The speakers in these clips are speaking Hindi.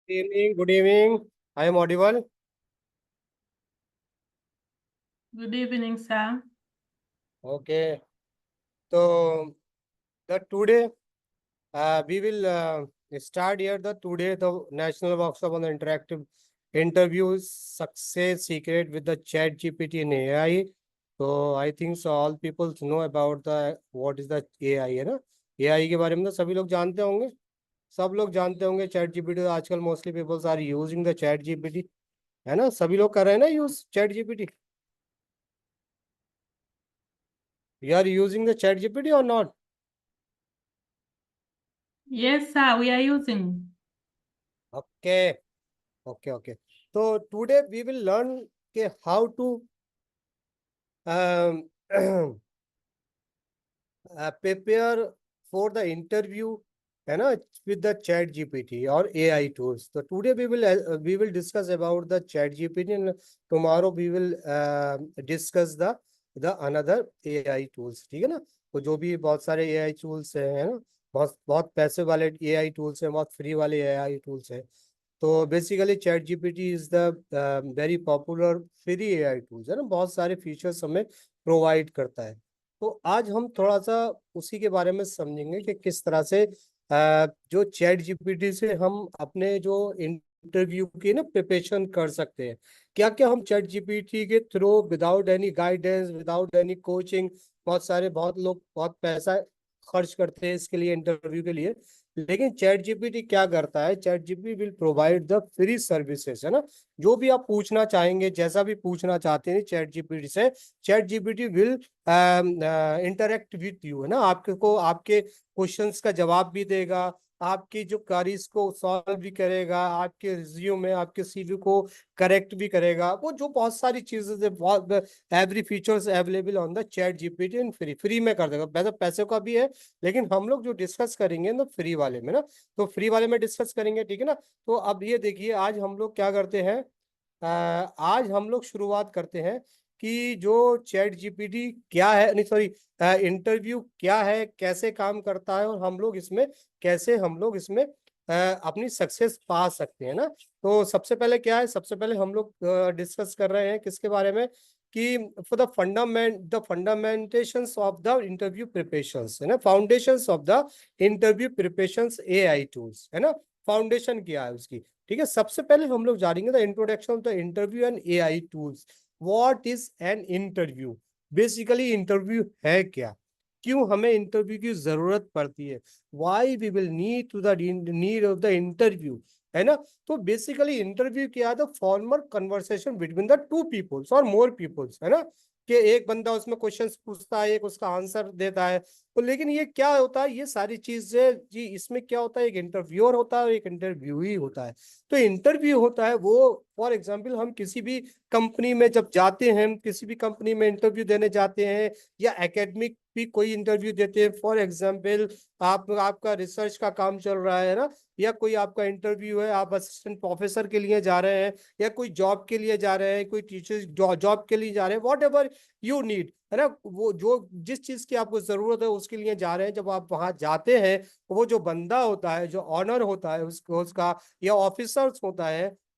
Evening, good evening. I am audible. Good evening, sir. Okay. So the today we will start here the national workshop on the interactive interviews success secret with the chat GPT and AI. So I think so all people know about the what is the AI है ना AI के बारे में तो सभी लोग जानते होंगे. सब लोग जानते होंगे चैट जीपीटी. आजकल mostly peoples are using the ChatGPT, है ना. सभी लोग कर रहे हैं ना use ChatGPT. You are using the chat GPT or not? Yes, sir, we are using. Okay, okay. So today we will learn how to um, prepare for the interview, है ना, with the chat GPT or AI tools. So today we will discuss about the chat GPT and tomorrow we will discuss the another AI tools. ठीक है ना. तो जो भी बहुत सारे AI tools है ना, बहुत बहुत पैसे वाले AI tools हैं, बहुत फ्री वाले AI tools हैं. तो basically chat GPT is the very popular free AI tools है ना. बहुत सारे फीचर्स हमें प्रोवाइड करता है. तो आज हम थोड़ा सा उसी के बारे में समझेंगे कि किस तरह से जो चैट जीपीटी से हम अपने जो इंटरव्यू की ना प्रिपरेशन कर सकते हैं. क्या क्या हम चैट जीपीटी के through without any guidance without any coaching. बहुत लोग बहुत पैसा खर्च करते हैं इसके लिए इंटरव्यू के लिए. लेकिन चैट जीपीटी क्या करता है, ChatGPT will provide the free services, है ना. जो भी आप पूछना चाहेंगे, जैसा भी पूछना चाहते हैं चैट जीपीटी से, chat GPT will interact with you, है ना. आपको आपके क्वेश्चंस का जवाब भी देगा, आपकी जो क्वेरीज को सॉल्व भी करेगा, आपके रिज्यूम में आपके सीवी को करेक्ट भी करेगा. वो जो बहुत सारी चीजें बहुत every features available on the ChatGPT and free में कर देगा. वैसे पैसे का भी है, लेकिन हम लोग जो डिस्कस करेंगे ना फ्री वाले में ना, तो फ्री वाले में डिस्कस करेंगे. ठीक है ना. तो अब ये देखिए आज हम लोग क्या करते हैं. आज हम लोग शुरुआत करते हैं कि जो चैट जीपीटी क्या है, नहीं सॉरी, इंटरव्यू क्या है, कैसे काम करता है, और हम लोग इसमें अपनी सक्सेस पा सकते हैं ना. तो सबसे पहले क्या है, सबसे पहले हम लोग डिस्कस कर रहे हैं किसके बारे में कि for the fundamentations of the interview preparations, है ना. Foundations of the interview preparations AI tools, है ना. फाउंडेशन क्या है उसकी. ठीक है. सबसे पहले हम लोग जानेंगे the introduction of the interview and AI tools. What is an interview. Basically interview है क्या, क्यों हमें इंटरव्यू की जरूरत पड़ती है, why we will need to the need of the interview, है ना. तो बेसिकली इंटरव्यू क्या है, the formal conversation between the two peoples और मोर पीपल्स, है ना. कि एक बंदा उसमें क्वेश्चंस पूछता है, एक उसका आंसर देता है. तो लेकिन ये क्या होता है, ये सारी चीजें जी इसमें क्या होता है, एक इंटरव्यूअर होता है और एक इंटरव्यूई होता है. तो इंटरव्यू होता है वो, फॉर एग्जाम्पल हम किसी भी कंपनी में जब जाते हैं, किसी भी कंपनी में इंटरव्यू देने जाते हैं, या एकेडमिक भी कोई इंटरव्यू देते हैं. फॉर एग्जाम्पल आपका रिसर्च का काम चल रहा है ना, या कोई आपका इंटरव्यू है, आप असिस्टेंट प्रोफेसर के लिए जा रहे हैं, या कोई जॉब के लिए जा रहे हैं, कोई टीचर जॉब के लिए जा रहे हैं, वॉट एवर यू नीड, है ना. वो जो जिस चीज की आपको जरूरत है उसके लिए जा रहे हैं. जब आप वहां जाते हैं, वो जो बंदा होता है, जो ऑनर होता है उसका, या ऑफिसर्स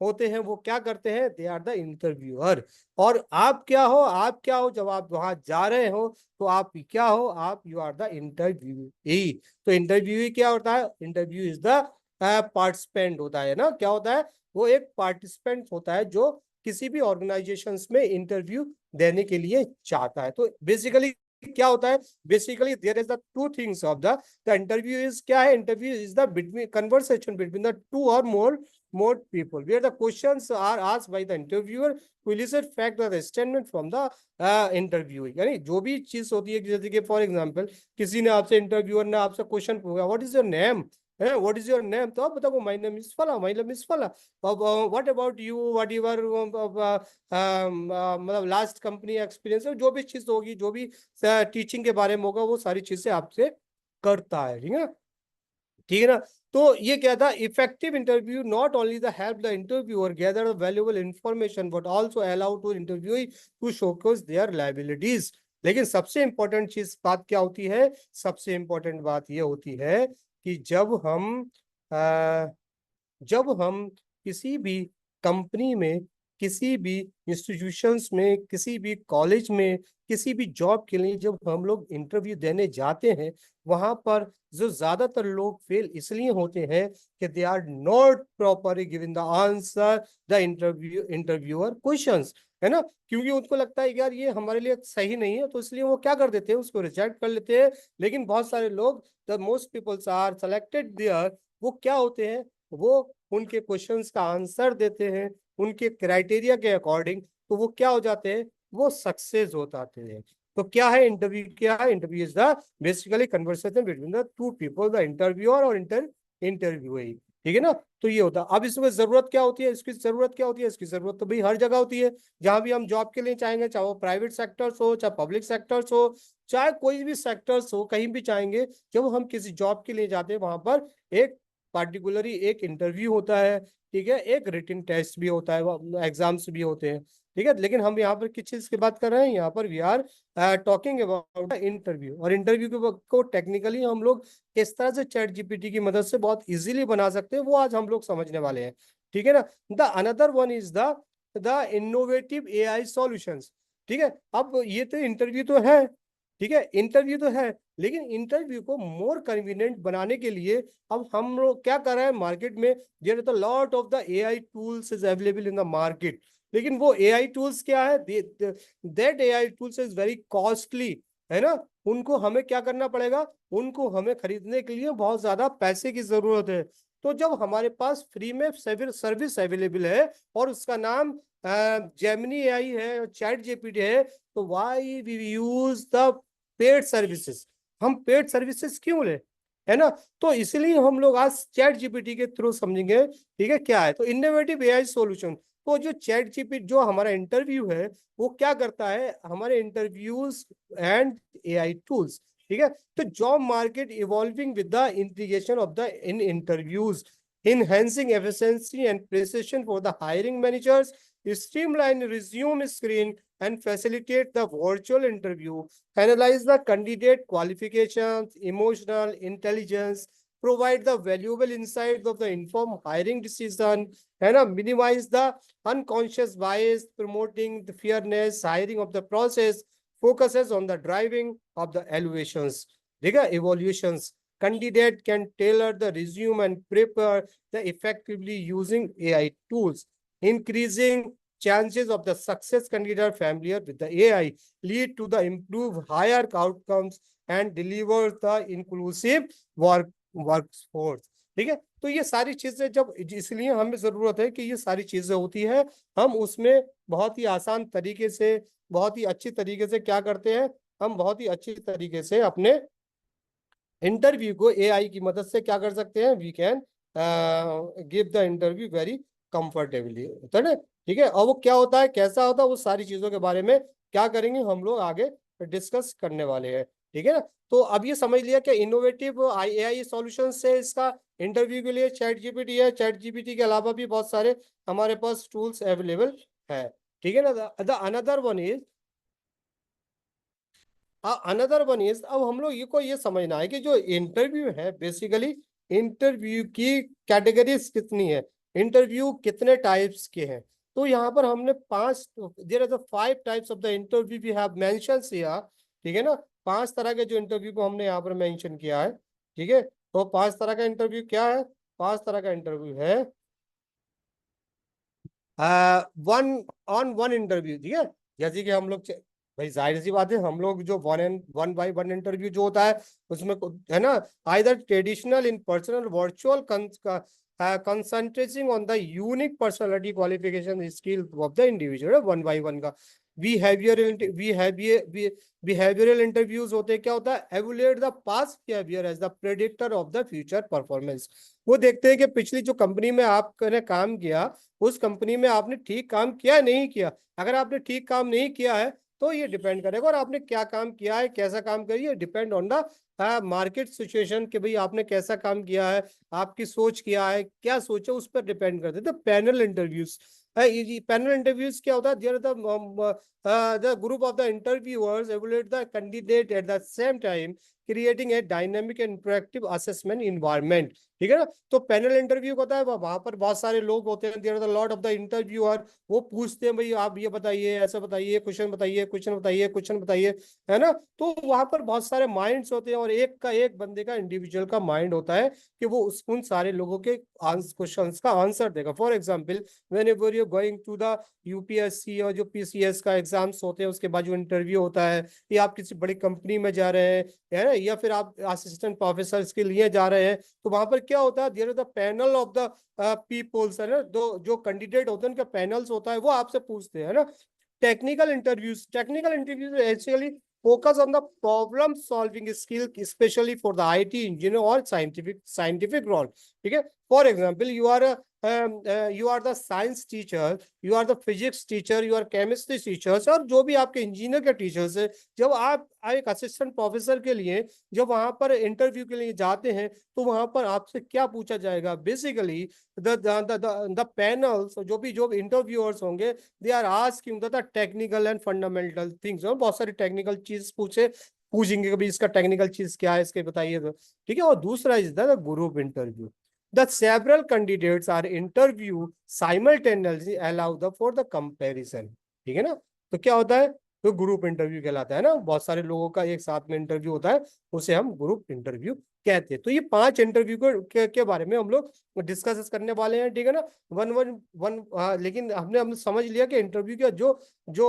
होते हैं, वो क्या करते हैं, दे आर द इंटरव्यूअर. और आप क्या हो जब आप वहां जा रहे हो, तो आप क्या हो, आप यू आर द इंटरव्यूई. तो इंटरव्यूई क्या होता है, इंटरव्यू इज द पार्टिसिपेंट होता है ना. क्या होता है, वो एक पार्टिसिपेंट होता है जो किसी भी ऑर्गेनाइजेशंस में इंटरव्यू देने के लिए चाहता है. तो बेसिकली क्या होता है, basically there is the two things of the interview is क्या है, interview is the between conversation between the two और more people where the questions are asked by the interviewer to elicit fact or the statement from the interviewee. यानी जो भी चीज होती है, जैसे कि फॉर एग्जांपल किसी ने आपसे, इंटरव्यूअर ने आपसे क्वेश्चन पूछा, व्हाट इज योर नेम, है व्हाट इज योर नेम, तो आप बताओ माय नेम इज फला, माय नेम इज फला. अब what about you, what your मतलब लास्ट कंपनी एक्सपीरियंस, जो भी चीज होगी, जो भी टीचिंग के बारे में होगा, वो सारी चीजें आपसे करता है. ठीक है ना. ठीक है ना. तो ये क्या था, effective interview not only the help the interviewer gather valuable information but also allow to interviewee to showcase their liabilities. लेकिन सबसे इंपॉर्टेंट चीज बात क्या होती है, सबसे इंपॉर्टेंट बात ये होती है कि जब हम किसी भी कंपनी में, किसी भी इंस्टीट्यूशंस में, किसी भी कॉलेज में, किसी भी जॉब के लिए जब हम लोग इंटरव्यू देने जाते हैं, वहां पर जो ज्यादातर लोग फेल इसलिए होते हैं कि they are not properly giving the answer the interviewer questions, है ना। क्योंकि उनको लगता है यार ये हमारे लिए सही नहीं है, तो इसलिए वो क्या कर देते हैं, उसको रिजेक्ट कर लेते हैं। लेकिन बहुत सारे लोग, the most peoples are selected there, वो क्या होते हैं, वो उनके क्वेश्चंस का आंसर देते हैं उनके क्राइटेरिया के अकॉर्डिंग, तो वो क्या हो जाते हैं, वो सक्सेस हो जाते हैं। तो क्या है इंटरव्यू, क्या है interview is the basically conversation between the to people, the interviewer और इंटरव्यूई, ठीक है ना। तो ये होता है। अब इसमें जरूरत क्या होती है, इसकी जरूरत क्या होती है, इसकी जरूरत तो भाई हर जगह होती है। जहां भी हम जॉब के लिए चाहेंगे, चाहे वो प्राइवेट सेक्टर्स हो, चाहे पब्लिक सेक्टर्स हो, चाहे कोई भी सेक्टर्स हो, कहीं भी चाहेंगे, जब हम किसी जॉब के लिए जाते हैं वहां पर एक पार्टिकुलरली एक इंटरव्यू होता है, ठीक है, एक रिटन टेस्ट भी होता है, एग्जाम्स भी होते हैं, ठीक है। लेकिन हम यहाँ पर किस चीज की बात कर रहे हैं, यहाँ पर we are talking about interview. और इंटरव्यू को टेक्निकली हम लोग किस तरह से चैट जीपीटी की मदद से बहुत इजीली बना सकते हैं, वो आज हम लोग समझने वाले हैं, ठीक है ना। The another one is the innovative AI solutions, ठीक है। अब ये तो इंटरव्यू तो है, ठीक है, इंटरव्यू तो है, लेकिन इंटरव्यू को मोर कन्वीनियंट बनाने के लिए अब हम लोग क्या कर रहे हैं, मार्केट में there is a lot of the AI tools is available in the market. लेकिन वो एआई टूल्स क्या है, that AI tools is very costly, है ना। उनको हमें क्या करना पड़ेगा, उनको हमें खरीदने के लिए बहुत ज्यादा पैसे की जरूरत है। तो जब हमारे पास फ्री में सर्विस अवेलेबल है और उसका नाम जेमिनी एआई है, चैट जीपीटी है, तो why we use the paid services, हम पेड सर्विसेज क्यों ले, है ना। तो इसलिए हम लोग आज चैट जीपीटी के थ्रू समझेंगे, ठीक है, क्या है। तो इनोवेटिव एआई सॉल्यूशन, तो जो चैट जीपीटी, जो हमारा इंटरव्यू है, वो क्या करता है, हमारे इंटरव्यूज एंड एआई टूल्स, ठीक है। तो job market evolving with the integration of the in interviews, enhancing efficiency and precision for the hiring managers, streamline resume screen and facilitate the virtual interview, analyze the candidate qualifications, emotional intelligence, provide the valuable insights of the informed hiring decision, and minimize the unconscious bias, promoting the fairness, hiring of the process, focuses on the driving of the evaluations. Evaluations. Candidate can tailor the resume and prepare the effectively using AI tools, increasing chances of the success. Candidate familiar with the AI lead to the improved higher outcomes and deliver the inclusive workforce, ठीक है। तो ये सारी चीजें जब, इसलिए हमें जरूरत है कि ये सारी चीजें होती है, हम उसमें बहुत ही आसान तरीके से, बहुत ही अच्छी तरीके से क्या करते हैं, हम बहुत ही अच्छी तरीके से अपने इंटरव्यू को एआई की मदद से क्या कर सकते हैं, we can give the interview very comfortably, होता है ना, ठीक है। और वो क्या होता है, कैसा होता है, वो सारी चीजों के बारे में क्या करेंगे हम लोग आगे डिस्कस करने वाले हैं, ठीक है ना। तो अब ये समझ लिया कि इनोवेटिव एआई सॉल्यूशन से इसका इंटरव्यू के लिए चैट जीपीटी है, चैट जीपीटी के अलावा भी बहुत सारे हमारे पास टूल्स अवेलेबल है, ठीक है ना। The another one is, another one is, अब हम लोग ये समझना है कि जो इंटरव्यू है, बेसिकली इंटरव्यू की कैटेगरीज कितनी है, इंटरव्यू कितने टाइप्स के हैं। तो यहाँ पर हमने पांच, there are the 5 types of the interview we have mentions here, ठीक है ना। 5 तरह के जो इंटरव्यू को हमने यहाँ पर मेंशन किया है, ठीक है। तो 5 तरह का इंटरव्यू क्या है, 5 तरह का इंटरव्यू है वन ऑन वन इंटरव्यू, ठीक है। जैसे कि हम लोग, भाई जाहिर सी बात है, हम लोग जो वन बाय वन इंटरव्यू जो होता है उसमें है ना, either traditional, in personal, virtual, concentrating on the unique personality qualification skill of the individual, one by one का। बिहेवियरल इंटरव्यूज होते हैं, क्या होता है, evaluate the past behaviour as the predictor of the future performance. वो देखते हैं कि पिछली जो कंपनी में आपने काम किया, उस कंपनी में आपने ठीक काम किया नहीं किया। अगर आपने ठीक काम नहीं किया है तो ये डिपेंड करेगा, और आपने क्या काम किया है, कैसा काम करिए, depend on the market situation कि भाई आपने कैसा काम किया है, आपकी सोच क्या है, क्या सोचा, उस पर डिपेंड करते हैं। तो पैनल इंटरव्यूज, पैनल इंटरव्यूज क्या होता है, there the group of the interviewers evaluate the candidate at the same time, creating a dynamic and interactive assessment environment। ठीक है ना। तो पैनल इंटरव्यू होता है, वहां पर बहुत सारे लोग होते हैं, there are the lot of the interviewer. वो पूछते हैं भाई आप ये बताइए, ऐसा बताइए, क्वेश्चन बताइए, क्वेश्चन बताइए, क्वेश्चन बताइए, है ना। तो वहां पर बहुत सारे माइंड्स होते हैं और एक का एक बंदे का इंडिविजुअल का माइंड होता है कि वो उन सारे लोगों के क्वेश्चंस का आंसर देगा। For example, whenever you going to the UPSC और जो पीसीएस का एग्जाम्स होते हैं, उसके बाद जो इंटरव्यू होता है, या आप किसी बड़ी कंपनी में जा रहे हैं, है ना, या फिर आप असिस्टेंट प्रोफेसर के लिए जा रहे हैं, तो वहां पर क्या होता है, there is the panel of the peoples, है ना, जो कैंडिडेट होते हैं उनका पैनल्स होता है, वो आपसे पूछते हैं, है ना। Technical interviews actually focus on the problem solving skill, especially for the IT engineer or scientific role। ठीक है। For example, you are the science teacher, you are the physics teacher, you are chemistry teachers, और जो भी आपके इंजीनियर के टीचर्स है, जब आप एक असिस्टेंट प्रोफेसर के लिए जब वहां पर इंटरव्यू के लिए जाते हैं, तो वहां पर आपसे क्या पूछा जाएगा, बेसिकली द पैनल्स, जो भी इंटरव्यूअर्स होंगे, they are asking the technical and fundamental things, और बहुत सारी टेक्निकल चीज पूछेंगे कि भाई इसका टेक्निकल चीज क्या है, इसके बताइए तो। ठीक है। और दूसरा is the group interview. The several candidates are interviewed simultaneously allow the for the comparison। ठीक है ना। तो क्या होता है, तो ग्रुप इंटरव्यू कहलाता है ना, बहुत सारे लोगों का एक साथ में इंटरव्यू होता है, उसे हम ग्रुप इंटरव्यू कहते हैं। तो ये 5 इंटरव्यू के बारे में हम लोग डिस्कस करने वाले हैं। ठीक है ना। वन वन वन लेकिन हमने समझ लिया कि इंटरव्यू के जो जो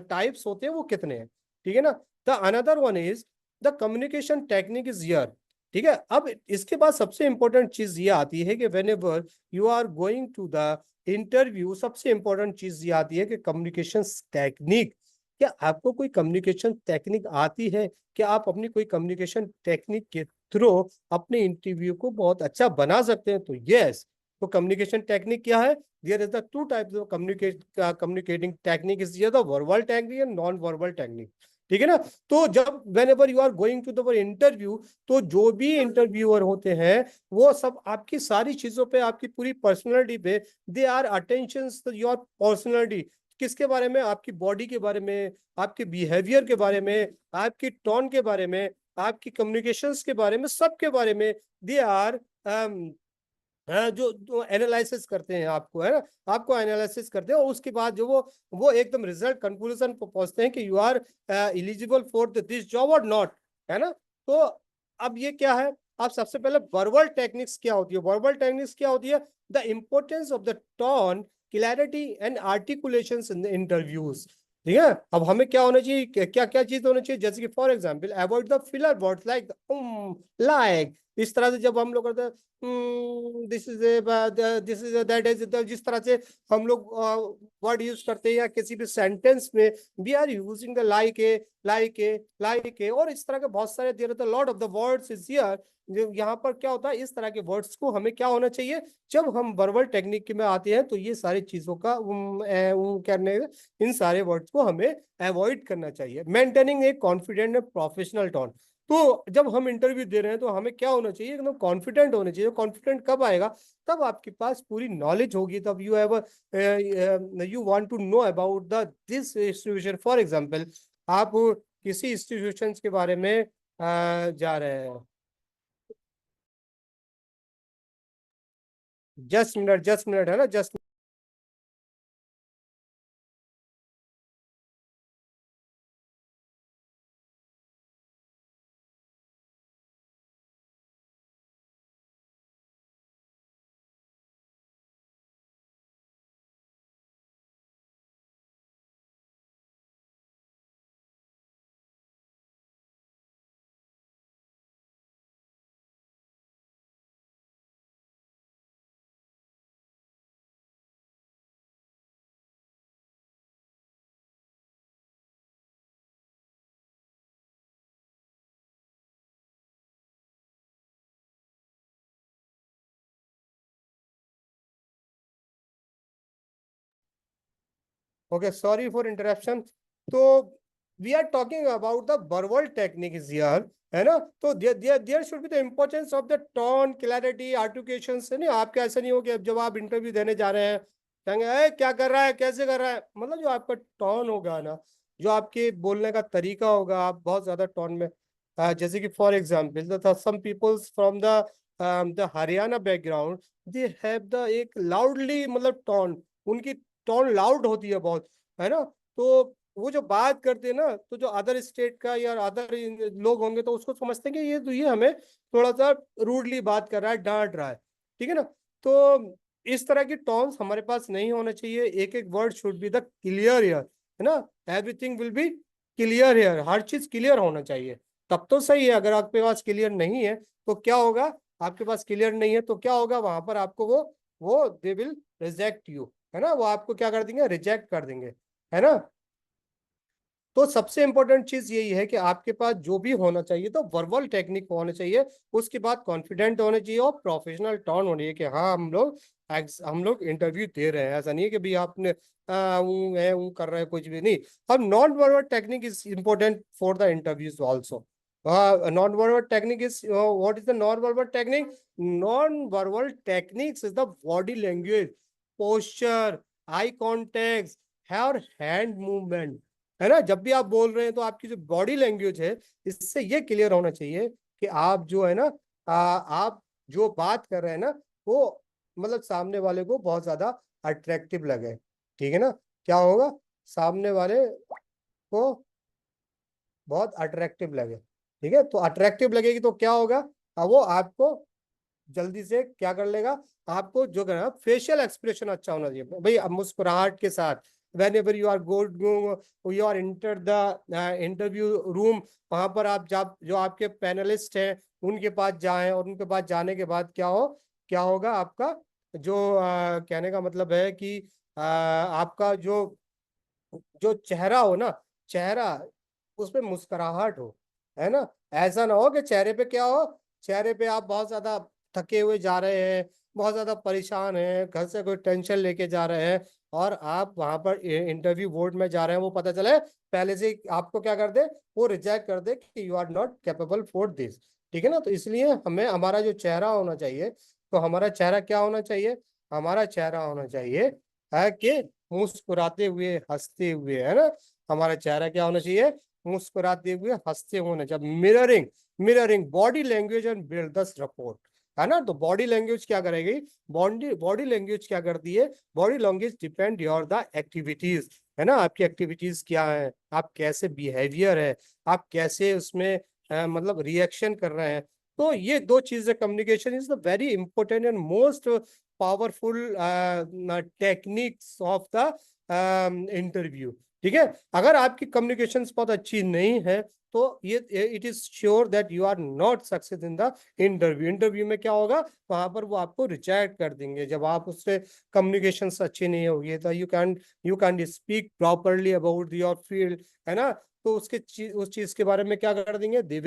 टाइप्स होते हैं वो कितने हैं। ठीक है ना। The another one is the communication technique is here. ठीक है। अब इसके बाद सबसे इंपॉर्टेंट चीज ये आती है कि whenever you are going to the interview, सबसे इंपॉर्टेंट चीज ये आती है कि कम्युनिकेशन टेक्निक। क्या आपको कोई कम्युनिकेशन टेक्निक आती है? क्या आप अपनी कोई कम्युनिकेशन टेक्निक के थ्रू अपने इंटरव्यू को बहुत अच्छा बना सकते हैं? तो यस। तो कम्युनिकेशन टेक्निक क्या है? There is the two types of communicating technique is the verbal technique and non verbal technique. ठीक है ना। तो जब whenever you are going to the interview, तो जो भी इंटरव्यूअर होते हैं, वो सब आपकी सारी चीजों पे, आपकी पूरी पर्सनैलिटी पे, they our attention your personality. किसके बारे में? आपकी बॉडी के बारे में, आपके बिहेवियर के बारे में, आपकी टोन के बारे में, आपकी कम्युनिकेशंस के बारे में, सबके बारे में दे आर जो एनालिसिस करते हैं आपको, है ना, आपको एनालिसिस करते हैं, और उसके बाद जो वो एकदम रिजल्ट कंक्लूजन पर पहुंचते हैं कि you are eligible for this job और नॉट, है ना। तो अब ये क्या है, आप सबसे पहले वर्बल टेक्निक्स क्या होती है? वर्बल टेक्निक्स क्या होती है? The importance of the tone, clarity and articulation in the interviews. ठीक है। अब हमें क्या होना चाहिए, क्या क्या चीज होना चाहिए? जैसे कि for example, avoid the filler words like like, इस तरह से जब हम लोग करते हैं दिस इज दैट इज, जिस तरह से हम लोग वर्ड यूज करते हैं, या किसी भी सेंटेंस में we are using the like a, और इस तरह के बहुत सारे there are lot of the words is here. यहाँ पर क्या होता है, इस तरह के वर्ड्स को हमें क्या होना चाहिए, जब हम वर्बल टेक्निक में आते हैं, तो ये सारी चीजों का करने, इन सारे वर्ड्स को हमें अवॉइड करना चाहिए। Maintaining A confident and professional tone. तो जब हम इंटरव्यू दे रहे हैं, तो हमें क्या होना चाहिए, एकदम कॉन्फिडेंट होना चाहिए। कॉन्फिडेंट कब आएगा? तब आपके पास पूरी नॉलेज होगी, तब you want to know about the this institution. For example, आप किसी इंस्टीट्यूशन के बारे में जा रहे हैं। जस्ट मिनट, है ना, just. Okay, sorry for interruption. तो we are talking about the verbal techniques here, है ना। तो there should be the importance of the tone, clarity, articulation से। नहीं, आपके ऐसा नहीं हो कि जब आप इंटरव्यू देने जा रहे हैं कहेंगे ए क्या कर रहा है, कैसे कर रहा है। मतलब जो आपका टोन होगा ना, जो आपके बोलने का तरीका होगा, आप बहुत ज्यादा टोन में जैसे कि for example the some peoples from the Haryana background, they have the एक लाउडली मतलब टोन, उनकी टोन लाउड होती है बहुत, है ना। तो वो जो बात करते हैं ना, तो जो अदर स्टेट का या अदर लोग होंगे तो उसको समझते हैं कि ये हमें थोड़ा सा रूडली बात कर रहा है, डांट रहा है, ठीक है ना। तो इस तरह की टोन्स हमारे पास नहीं होना चाहिए। एक एक word should be the clear here, है ना। Everything will be clear here, हर चीज क्लियर होना चाहिए, तब तो सही है। अगर आपके पास क्लियर नहीं है तो क्या होगा, आपके पास क्लियर नहीं है तो क्या होगा, वहां पर आपको वो दे विल रिजेक्ट यू, है ना। वो आपको क्या कर देंगे, रिजेक्ट कर देंगे, है ना। तो सबसे इंपॉर्टेंट चीज यही है कि आपके पास जो भी होना चाहिए तो वर्बल टेक्निक होना चाहिए, उसके बाद कॉन्फिडेंट होना चाहिए और प्रोफेशनल टोन होनी है कि हाँ हम लोग इंटरव्यू दे रहे हैं। ऐसा नहीं है कि भाई आपने कर रहे हैं, कुछ भी नहीं। अब non verbal technique is important for the interviews also. Non verbal technique is what is the non verbal technique? Non verbal techniques is the body language, posture, eye contact और हैंड मूवमेंट, है ना। जब भी आप बोल रहे हैं तो आपकी जो बॉडी लैंग्वेज है, इससे ये क्लियर होना चाहिए कि आप जो है ना, आप जो बात कर रहे हैं ना, वो मतलब सामने वाले को बहुत ज्यादा अट्रैक्टिव लगे, ठीक है ना। क्या होगा, सामने वाले को बहुत अट्रैक्टिव लगे, ठीक है। तो अट्रैक्टिव लगेगी तो क्या होगा, वो आपको जल्दी से क्या कर लेगा, आपको जो करना, फेशियल एक्सप्रेशन अच्छा होना चाहिए भाई। अब मुस्कुराहट के साथ whenever you are you are enter the interview room, वहां पर आप जब जो आपके पैनलिस्ट हैं उनके पास जाएं, और उनके पास जाने के बाद क्या होगा, आपका जो कहने का मतलब है कि आपका जो जो चेहरा हो ना, चेहरा उसपे मुस्कुराहट हो, है ना। ऐसा ना हो कि चेहरे पे क्या हो, चेहरे पे आप बहुत ज्यादा थके हुए जा रहे हैं, बहुत ज्यादा परेशान हैं, घर से कोई टेंशन लेके जा रहे हैं, और आप वहां पर इंटरव्यू बोर्ड में जा रहे हैं, वो पता चले पहले से ही आपको क्या कर दे, वो रिजेक्ट कर दे कि you are not capable for this, ठीक है ना। तो इसलिए हमें हमारा जो चेहरा होना चाहिए, तो हमारा चेहरा क्या होना चाहिए, हमारा चेहरा होना चाहिए है कि मुस्कुराते हुए, हंसते हुए, है ना। हमारा चेहरा क्या होना चाहिए, मुस्कुराते हुए, हंसते होने, जब mirroring mirroring body language and build the report, है ना। तो बॉडी लैंग्वेज क्या करेगी, बॉडी लैंग्वेज क्या करती है, body language depend your the activities, है ना। आपकी एक्टिविटीज क्या है, आप कैसे बिहेवियर है, आप कैसे उसमें मतलब रिएक्शन कर रहे हैं। तो ये दो चीजें, communication is the very important and most powerful techniques of the interview, ठीक है। अगर आपकी कम्युनिकेशन बहुत अच्छी नहीं है तो ये it is sure that you are not success in the interview. Interview में क्या होगा, वहां पर वो आपको रिजेक्ट कर देंगे जब आप उससे कम्युनिकेशन अच्छी नहीं होगी। तो you can speak properly about your field, है ना। तो उस चीज के बारे में क्या कर देंगे, दे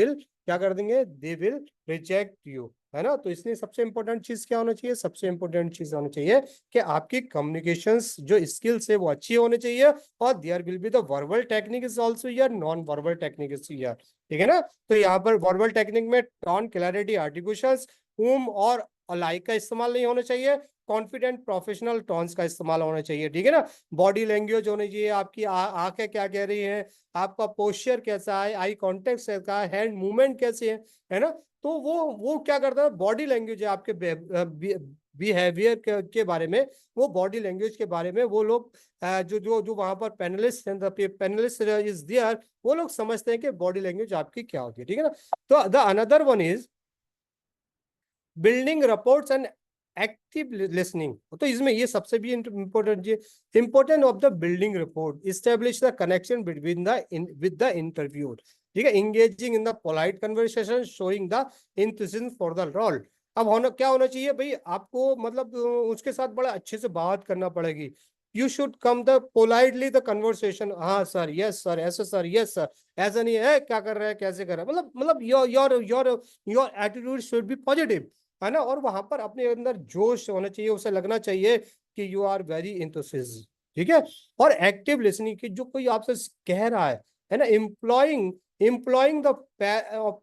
विल रिजेक्ट यू, है ना। तो इसलिए सबसे इंपॉर्टेंट चीज क्या होना चाहिए, सबसे इंपॉर्टेंट चीज होनी चाहिए कि आपकी कम्युनिकेशंस जो स्किल्स है वो अच्छी होनी चाहिए, और there will be the verbal technique is also here, non verbal technique is here, ठीक है ना। तो यहाँ पर वर्बल टेक्निक में टोन, क्लैरिटी, आर्टिकुलेशंस, और अलाइक का इस्तेमाल नहीं होना चाहिए, कॉन्फिडेंट प्रोफेशनल टोन्स का इस्तेमाल होना चाहिए, ठीक है ना। बॉडी लैंग्वेज होनी चाहिए, आपकी आंखें क्या कह रही हैं, आपका पोस्चर कैसा है, आई कॉन्टेक्ट कैसा है, हैंड मूवमेंट कैसे है ना। तो वो क्या करता है, बॉडी लैंग्वेज है आपके बिहेवियर के बारे में, वो बॉडी लैंग्वेज के बारे में वो लोग जो जो जो वहां पर पैनलिस्ट इज देयर, वो लोग समझते हैं कि बॉडी लैंग्वेज आपकी क्या होती है, ठीक है ना। तो the another one is building reports and active listening. तो इसमें ये सबसे भी important, important of the building report, establish the connection between with the interview, ठीक है, engaging in the polite conversation, showing the enthusiasm for the role. अब क्या होना चाहिए भाई, आपको मतलब उसके साथ बड़ा अच्छे से बात करना पड़ेगी। You should come the politely the conversation, हाँ सर, यस सर, ऐसे सर, यस सर, ऐसा नहीं है क्या कर रहे हैं, कैसे कर रहे हैं, मतलब your attitude should be positive, है ना। और वहां पर अपने अंदर जोश होना चाहिए, उसे लगना चाहिए कि यू आर वेरी इंथुसियास्टिक, ठीक है। और एक्टिव लिसनिंग की जो कोई आपसे कह रहा है, है ना, employing the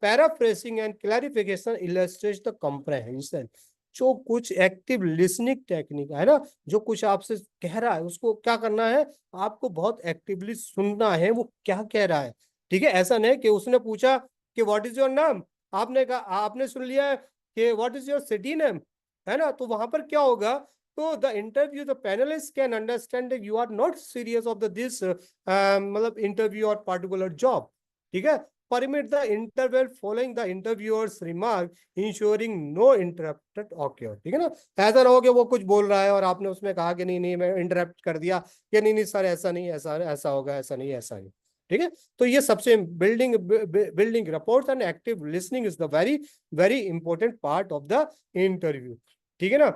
paraphrasing and clarification illustrates the comprehension. जो कुछ एक्टिव लिसनिंग टेक्निक है ना, जो कुछ आपसे कह रहा है उसको क्या करना है, आपको बहुत एक्टिवली सुनना है वो क्या कह रहा है। ठीक है, ऐसा नहीं कि उसने पूछा कि व्हाट इज योर नाम, आपने कहा, आपने सुन लिया कि what is your city name, है ना, तो वहां पर क्या होगा, तो the interview the panelist can understand that you are not serious of the this मतलब इंटरव्यू और पर्टिकुलर जॉब। ठीक है, permit the interval following the interviewer's remark, ensuring no interrupted occur। ठीक है ना, ऐसा ना हो कि वो कुछ बोल रहा है और आपने उसमें कहा कि नहीं नहीं मैं इंटरप्ट कर दिया, कि नहीं नहीं सर ऐसा नहीं, ऐसा ऐसा होगा, ऐसा नहीं ऐसा नहीं। ठीक है, तो ये सबसे building reports and active listening is the very very important part of the interview. ठीक है ना,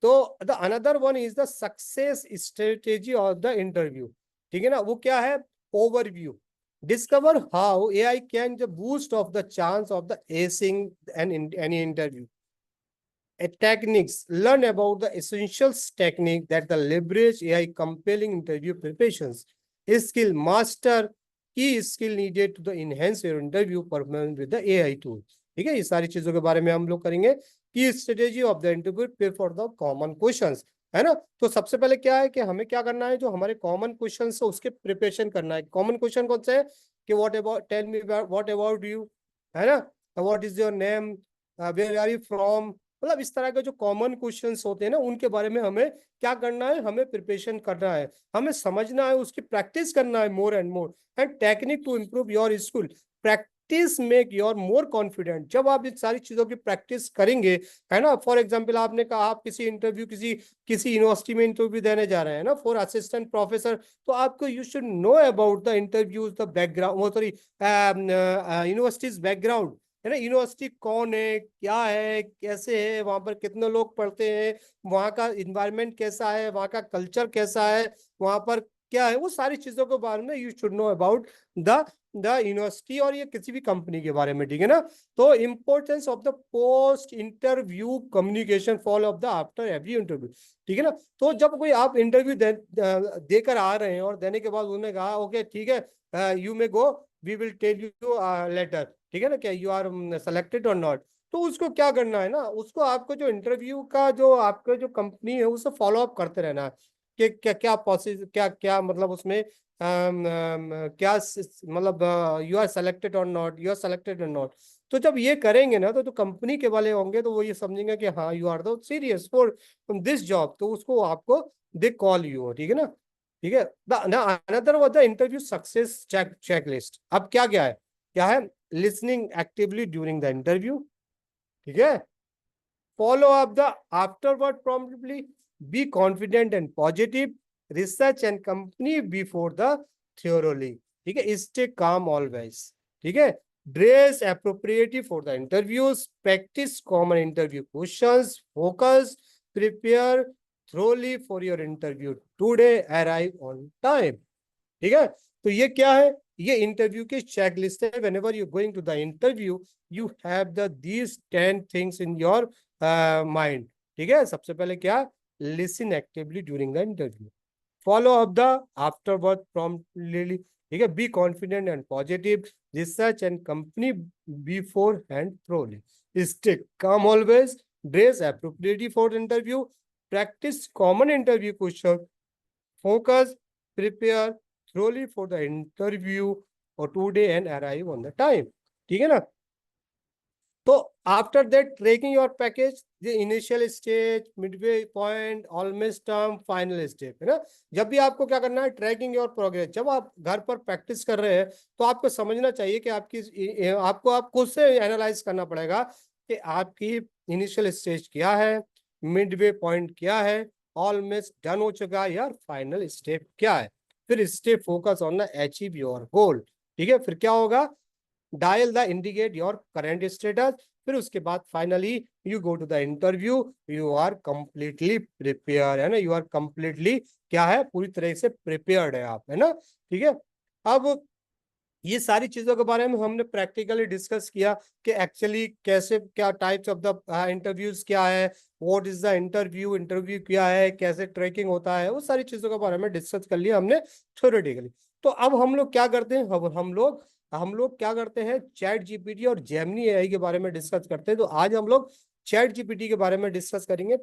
तो the another one is the success strategy of the interview. ठीक है ना, वो क्या है, overview, discover how AI can boost of the chance of the acing any interview. Techniques, learn about the essentials technique that the leverage AI compelling interview preparations. Skill, master key skill needed to the enhance your interview performance with the AI tool. ठीक है, ये सारी चीजों के बारे में हम लोग करेंगे। की strategy of the interview prepare for the common questions, है ना, तो सबसे पहले क्या है कि हमें क्या करना है, जो हमारे कॉमन क्वेश्चन है उसके प्रिपरेशन करना है। कॉमन क्वेश्चन कौन से है कि what about, tell me what about you, है ना, what is your name, where are you from, मतलब इस तरह के जो कॉमन क्वेश्चंस होते हैं ना उनके बारे में हमें क्या करना है, हमें प्रिपरेशन करना है, हमें समझना है, उसकी प्रैक्टिस करना है more and more. And technique to improve your skill, practice make your more confident. जब आप इन सारी चीजों की प्रैक्टिस करेंगे, है ना, फॉर एग्जांपल आपने कहा आप किसी इंटरव्यू किसी यूनिवर्सिटी में इंटरव्यू देने जा रहे हैं ना फॉर असिस्टेंट प्रोफेसर, तो आपको you should know about the interviews the background, वो सॉरी यूनिवर्सिटीज बैकग्राउंड, है ना, यूनिवर्सिटी कौन है, क्या है, कैसे है, वहां पर कितने लोग पढ़ते हैं, वहां का इन्वायरमेंट कैसा है, वहां का कल्चर कैसा है, वहां पर क्या है, वो सारी चीजों के बारे में you should know about the university और ये किसी भी कंपनी के बारे में। ठीक है ना, तो importance of the post interview communication follow of the after every interview. ठीक है ना, तो जब कोई आप इंटरव्यू देकर आ रहे हैं और देने के बाद उन्होंने कहा ओके ठीक है you may go, we will tell you later, ठीक है ना, क्या यू आर सेलेक्टेड और नॉट, तो उसको क्या करना है ना, उसको आपको जो इंटरव्यू का जो आपका जो कंपनी है उससे फॉलो अप करते रहना है कि क्या क्या प्रोसेस, क्या क्या मतलब उसमें क्या मतलब यू आर सेलेक्टेड और नॉट, यू आर सेलेक्टेड और नॉट। तो जब ये करेंगे ना तो कंपनी के वाले होंगे तो वो ये समझेंगे कि हाँ you are the serious for this job, तो उसको आपको दे कॉल यू। ठीक है ना, ठीक है, another was the interview success checklist. अब क्या क्या है, क्या है, listening actively during the interview, ठीक है, follow up the afterward promptly, be confident and positive, research and company before the thoroughly, ठीक है, स्टे काम ऑलवेज, ठीक है, dress appropriately for the interviews, practice common interview questions, focus, prepare thoroughly for your interview today, arrive on time. ठीक है, तो ये क्या है, ये इंटरव्यू की चेक लिस्ट है। Whenever you going to the interview you have the these 10 things in your mind. ठीक है, सबसे पहले क्या, listen actively during the interview, follow up the afterward promptly, ठीक है, be confident and positive, research and company beforehand thoroughly, stay calm always, dress appropriately for interview, practice common interview question, focus, prepare thoroughly for the interview or today and arrive on the time। ठीक है ना, तो after that trekking your package, the initial stage, Midway point, almost term, final step, है ना, जब भी आपको क्या करना है, ट्रैकिंग योर प्रोग्रेस। जब आप घर पर प्रैक्टिस कर रहे हैं तो आपको समझना चाहिए कि आपको आप खुद से एनालाइज करना पड़ेगा कि आपकी इनिशियल स्टेज क्या है, मिडवे पॉइंट क्या है, ऑलमोस्ट डन हो चुका है, या फाइनल स्टेप क्या है, फिर stay focus on the achieve your goal. ठीक है, फिर क्या होगा, dial the indicate your current status, फिर उसके बाद finally you go to the interview, you are completely prepare, है ना, यू आर कंप्लीटली क्या है, पूरी तरह से प्रिपेयर्ड है आप, है ना। ठीक है, अब ये सारी चीजों के बारे में हमने प्रैक्टिकली डिस्कस किया कि एक्चुअली कैसे, क्या टाइप्स ऑफ द इंटरव्यूज क्या है, what is the interview, interview क्या है, कैसे ट्रैकिंग होता है, वो सारी चीजों के बारे में डिस्कस कर लिया हमने थ्योरेटिकली। तो अब हम लोग क्या करते हैं, अब हम लोग क्या करते हैं, चैट जीपीटी और जेमिनी एआई के बारे में डिस्कस करते हैं। तो आज हम लोग चैट जीपीटी के बारे में डिस्कस करेंगे।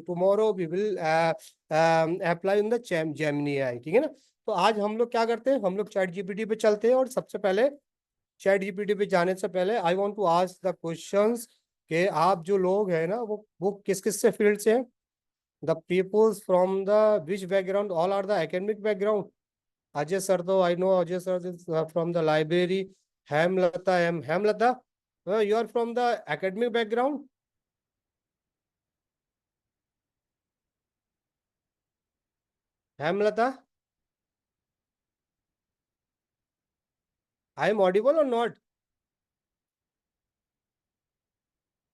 Tomorrow we will apply in the Gemini AI, ठीक है ना। तो आज हम लोग क्या करते हैं, हम लोग चैट जीपीटी पे चलते हैं। और सबसे पहले चैट जीपीटी पे जाने से पहले I want to ask the questions कि आप जो लोग हैं ना, वो किस किस से फील्ड से हैं। The peoples from the which background, all are the academic background. Ajay sir, though I know Ajay sir is from the library. Hemlata, you are from the academic background. Hemlata, I am audible or not?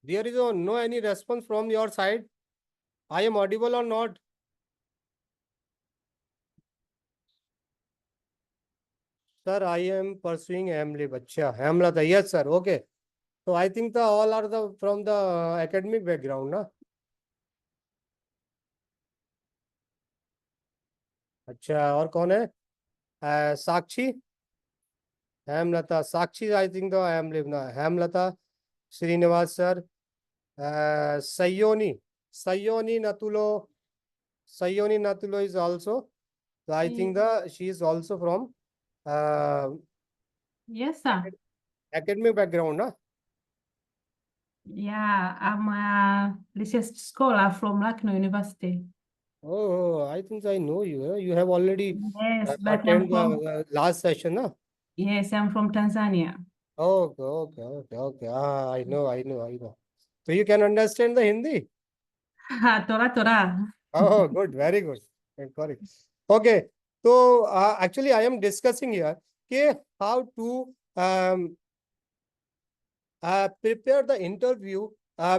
There is no any response from your side. I am audible or not? Sir, I am pursuing MLib. Acha, Hemlata, yes sir. Okay. So I think the all are the from the academic background, na? अच्छा, और कौन है? Sakshi, Hemlata, Sakshi I think the हेमलिब ना, Hemlata, Srinivas sir, Sayoni, Sayoni Natulo, Sayoni Natulo is also. So I think she is also from Yes, sir. academic background, na? Yeah, I'm a research scholar from Lucknow University. Oh, I think I know you. You have already Yes, but I'm attended from, the last session, na? yes, I'm from Tanzania. Okay. Ah, I know. So you can understand the Hindi? Tora Tora. Oh, good, very good. Correct. Okay. So actually, I am discussing here how to prepare the interview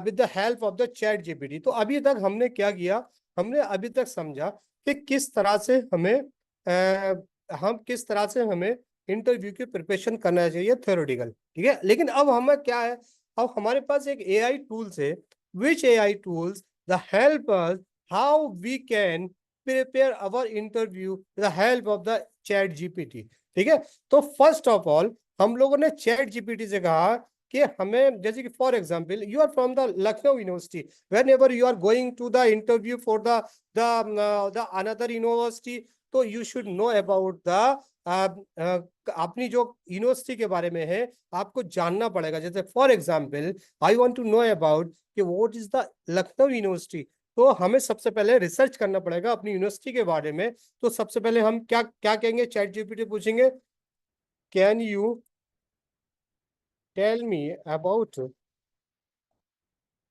with the help of the chat GPT। तो अभी तक हमने क्या किया, हमने अभी तक समझा कि किस तरह से हमें इंटरव्यू की प्रिपरेशन करना चाहिए थ्योरेटिकल, ठीक है। लेकिन अब हमें क्या है, अब हमारे पास एक एआई टूल्स है, which AI tools the help us how we can prepare our interview the help of the ChatGPT, ठीक है। तो फर्स्ट ऑफ ऑल हम लोगों ने चैट जीपीटी से कहा कि हमें, जैसे कि for example you are from the Lucknow university, whenever you are going to the interview for the another university, तो you should know about the अपनी जो यूनिवर्सिटी के बारे में है आपको जानना पड़ेगा। जैसे for example I want to know about कि what is the Lucknow university, तो हमें सबसे पहले रिसर्च करना पड़ेगा अपनी यूनिवर्सिटी के बारे में। तो सबसे पहले हम क्या क्या कहेंगे, चैट जीपीटी पूछेंगे, can you tell me about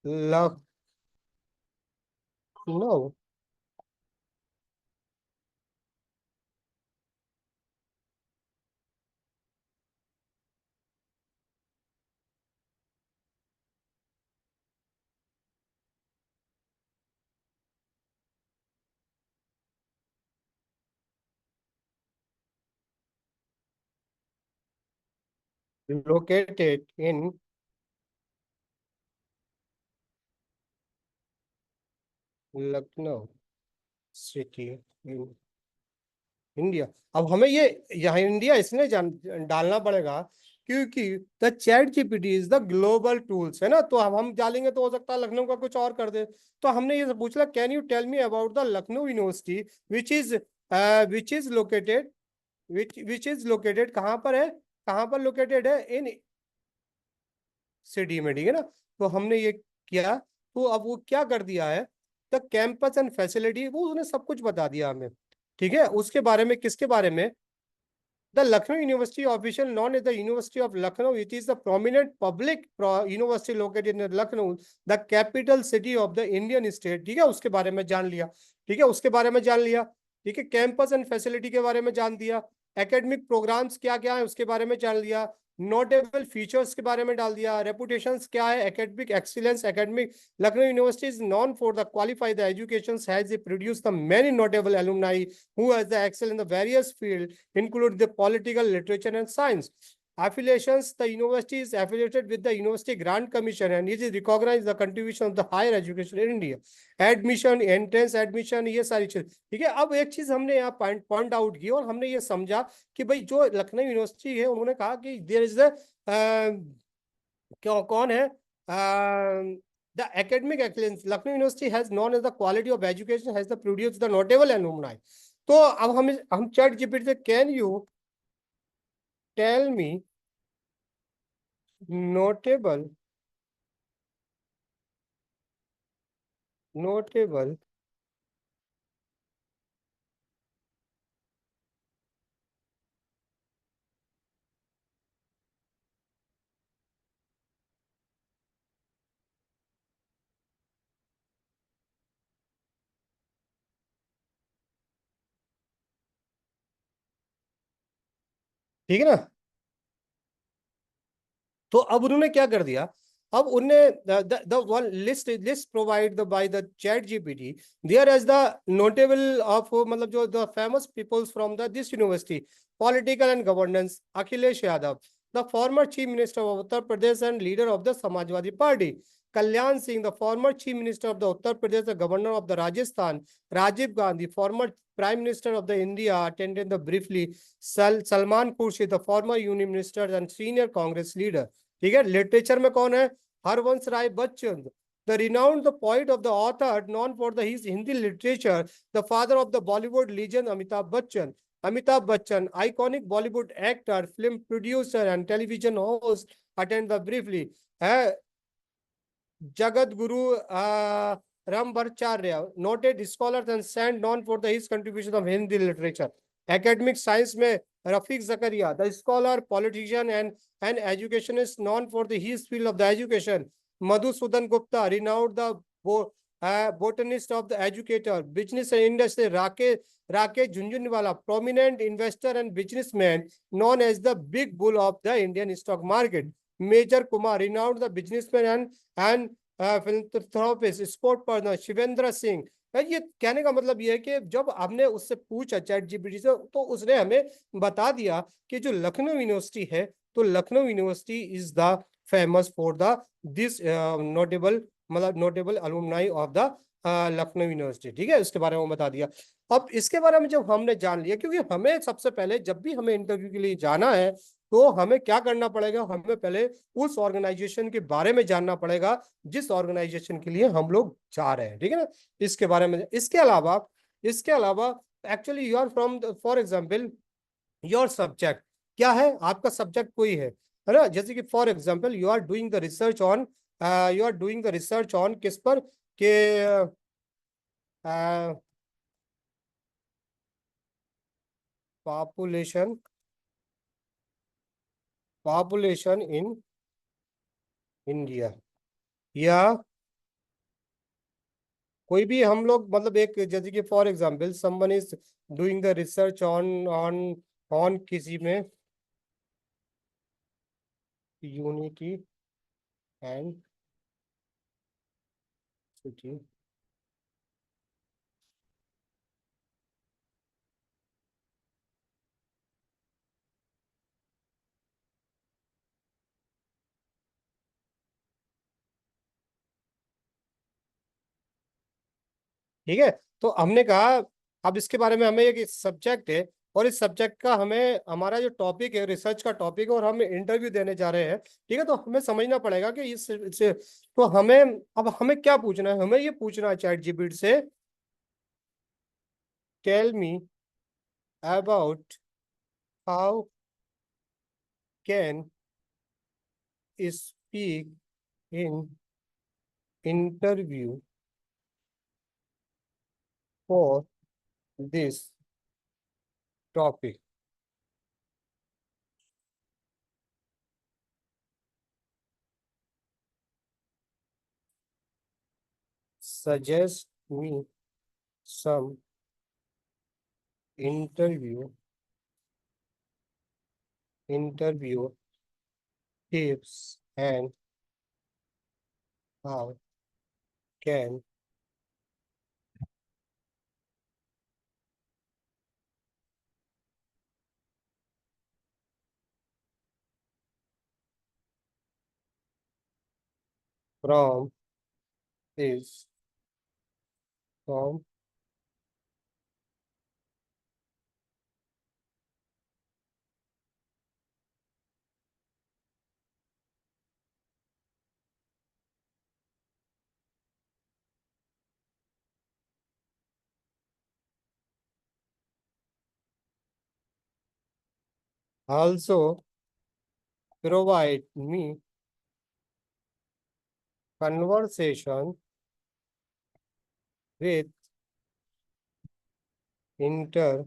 Lucknow located in Lucknow city in India. अब हमें ये यहाँ इंडिया इसलिए डालना पड़ेगा क्योंकि the chat GPT is the global tools, है ना। तो अब हम डालेंगे तो हो सकता है लखनऊ का कुछ और कर दे। तो हमने ये पूछना, can you tell me about the Lucknow University which is located, which is located कहाँ पर है, कहाँ पर लोकेटेड है, इन सिटी में, ठीक है ना। तो हमने ये किया, तो अब वो क्या कर दिया है, द कैंपस एंड फैसिलिटी, वो उसने सब कुछ बता दिया हमें, ठीक है। उसके बारे में, किसके बारे में, the Lucknow University, official known as the University of Lucknow, it is the prominent public university located in Lucknow, the capital city of the Indian state, ठीक है। उसके बारे में जान लिया, ठीक है, उसके बारे में जान लिया, ठीक है। कैंपस एंड फैसिलिटी के बारे में जान दिया, एकेडमिक प्रोग्राम्स क्या क्या है उसके बारे में जान लिया, नोटेबल फीचर्स के बारे में डाल दिया, रेपुटेशंस क्या है, academic excellence, academic Lucknow University is known for the qualified education, has produced the many notable alumni who has the excel in the various fields, include the political, literature and science. affiliations, the university is affiliated with the University Grant Commission and it is recognized the contribution of the higher education in India. Admission, entrance admission, ये सारी चीज ठीक है। अब एक चीज हमने यहाँ पॉइंट आउट की और हमने ये समझा कि भाई जो लखनऊ यूनिवर्सिटी है उन्होंने कहा कि देयर इज द कौन है the academic excellence Lucknow University has known as the quality of education has the produce the notable alumni. तो अब हम चैट जीपीटी से can you tell me notable notable ठीक है ना। तो अब उन्होंने क्या कर दिया, अब उनने the one list provide by the ChatGPT there as the notable of मतलब जो the famous peoples from the this university political and governance Akhilesh Yadav the former chief minister of Uttar Pradesh and leader of the Samajwadi Party Kalyan Singh the former chief minister of the Uttar Pradesh the governor of the Rajasthan Rajiv Gandhi former Prime Minister of the India attended the briefly. Salman Khurshid, the former Union Minister and senior Congress leader. ठीक है। लिटरेचर में कौन है, Harivansh Rai Bachchan the renowned the poet of the author known for the his Hindi literature the father of the Bollywood legend Amitabh Bachchan iconic Bollywood actor film producer and television host attend the briefly है जगत गुरु Rambharcharya, noted scholar and saint known for his contribution of Hindi literature. Academic science में Rafiq Zakaria, the scholar, politician and educationist known for his field of the education. Madhusudan Gupta, renowned the botanist of the educator, business and industry. Rakesh Jhunjhunwala, prominent investor and businessman known as the big bull of the Indian stock market. Major Kumar, renowned the businessman and philanthropist sport person Shivendra Singh. ये कहने का मतलब ये है कि जब हमने उससे पूछा चैट जीपीटी से तो उसने हमें बता दिया कि जो लखनऊ यूनिवर्सिटी है तो Lucknow university is the famous for the this notable मतलब notable alumni of the Lucknow university. ठीक है, इसके बारे में बता दिया। अब इसके बारे में जब हमने जान लिया, क्योंकि हमें सबसे पहले जब भी हमें इंटरव्यू के लिए जाना है तो हमें क्या करना पड़ेगा, हमें पहले उस ऑर्गेनाइजेशन के बारे में जानना पड़ेगा जिस ऑर्गेनाइजेशन के लिए हम लोग जा रहे हैं। ठीक है ना, इसके बारे में। इसके अलावा actually you are from for example your subject क्या है, आपका सब्जेक्ट कोई है ना। जैसे कि for example you are doing the research on किस पर के पॉपुलेशन इन इंडिया, या कोई भी हम लोग मतलब एक जैसे कि for example someone is doing the research on on on किसी में यूनिटी एंड सिटी ठीक है। तो हमने कहा अब इसके बारे में हमें एक सब्जेक्ट है और इस सब्जेक्ट का हमें हमारा जो टॉपिक है रिसर्च का टॉपिक है और हम इंटरव्यू देने जा रहे हैं। ठीक है, तो हमें समझना पड़ेगा कि इससे तो हमें अब हमें क्या पूछना है, हमें ये पूछना है चैट जीपीटी से tell me about how can speak in interview for this topic. Suggest me some interview tips and how can from is from also provide me conversation with interviewer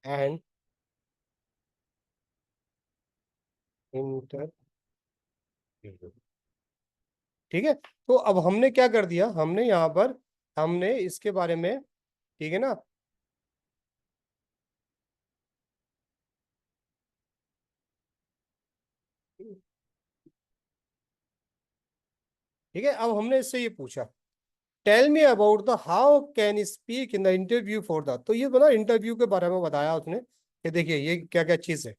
and interviewer। ठीक है, तो अब हमने क्या कर दिया, हमने यहाँ पर हमने इसके बारे में, ठीक है ना, ठीक है, अब हमने इससे ये पूछा, tell me about the how can speak in the interview for the, तो ये बना इंटरव्यू के बारे में बताया उसने कि देखिए ये क्या क्या चीज है।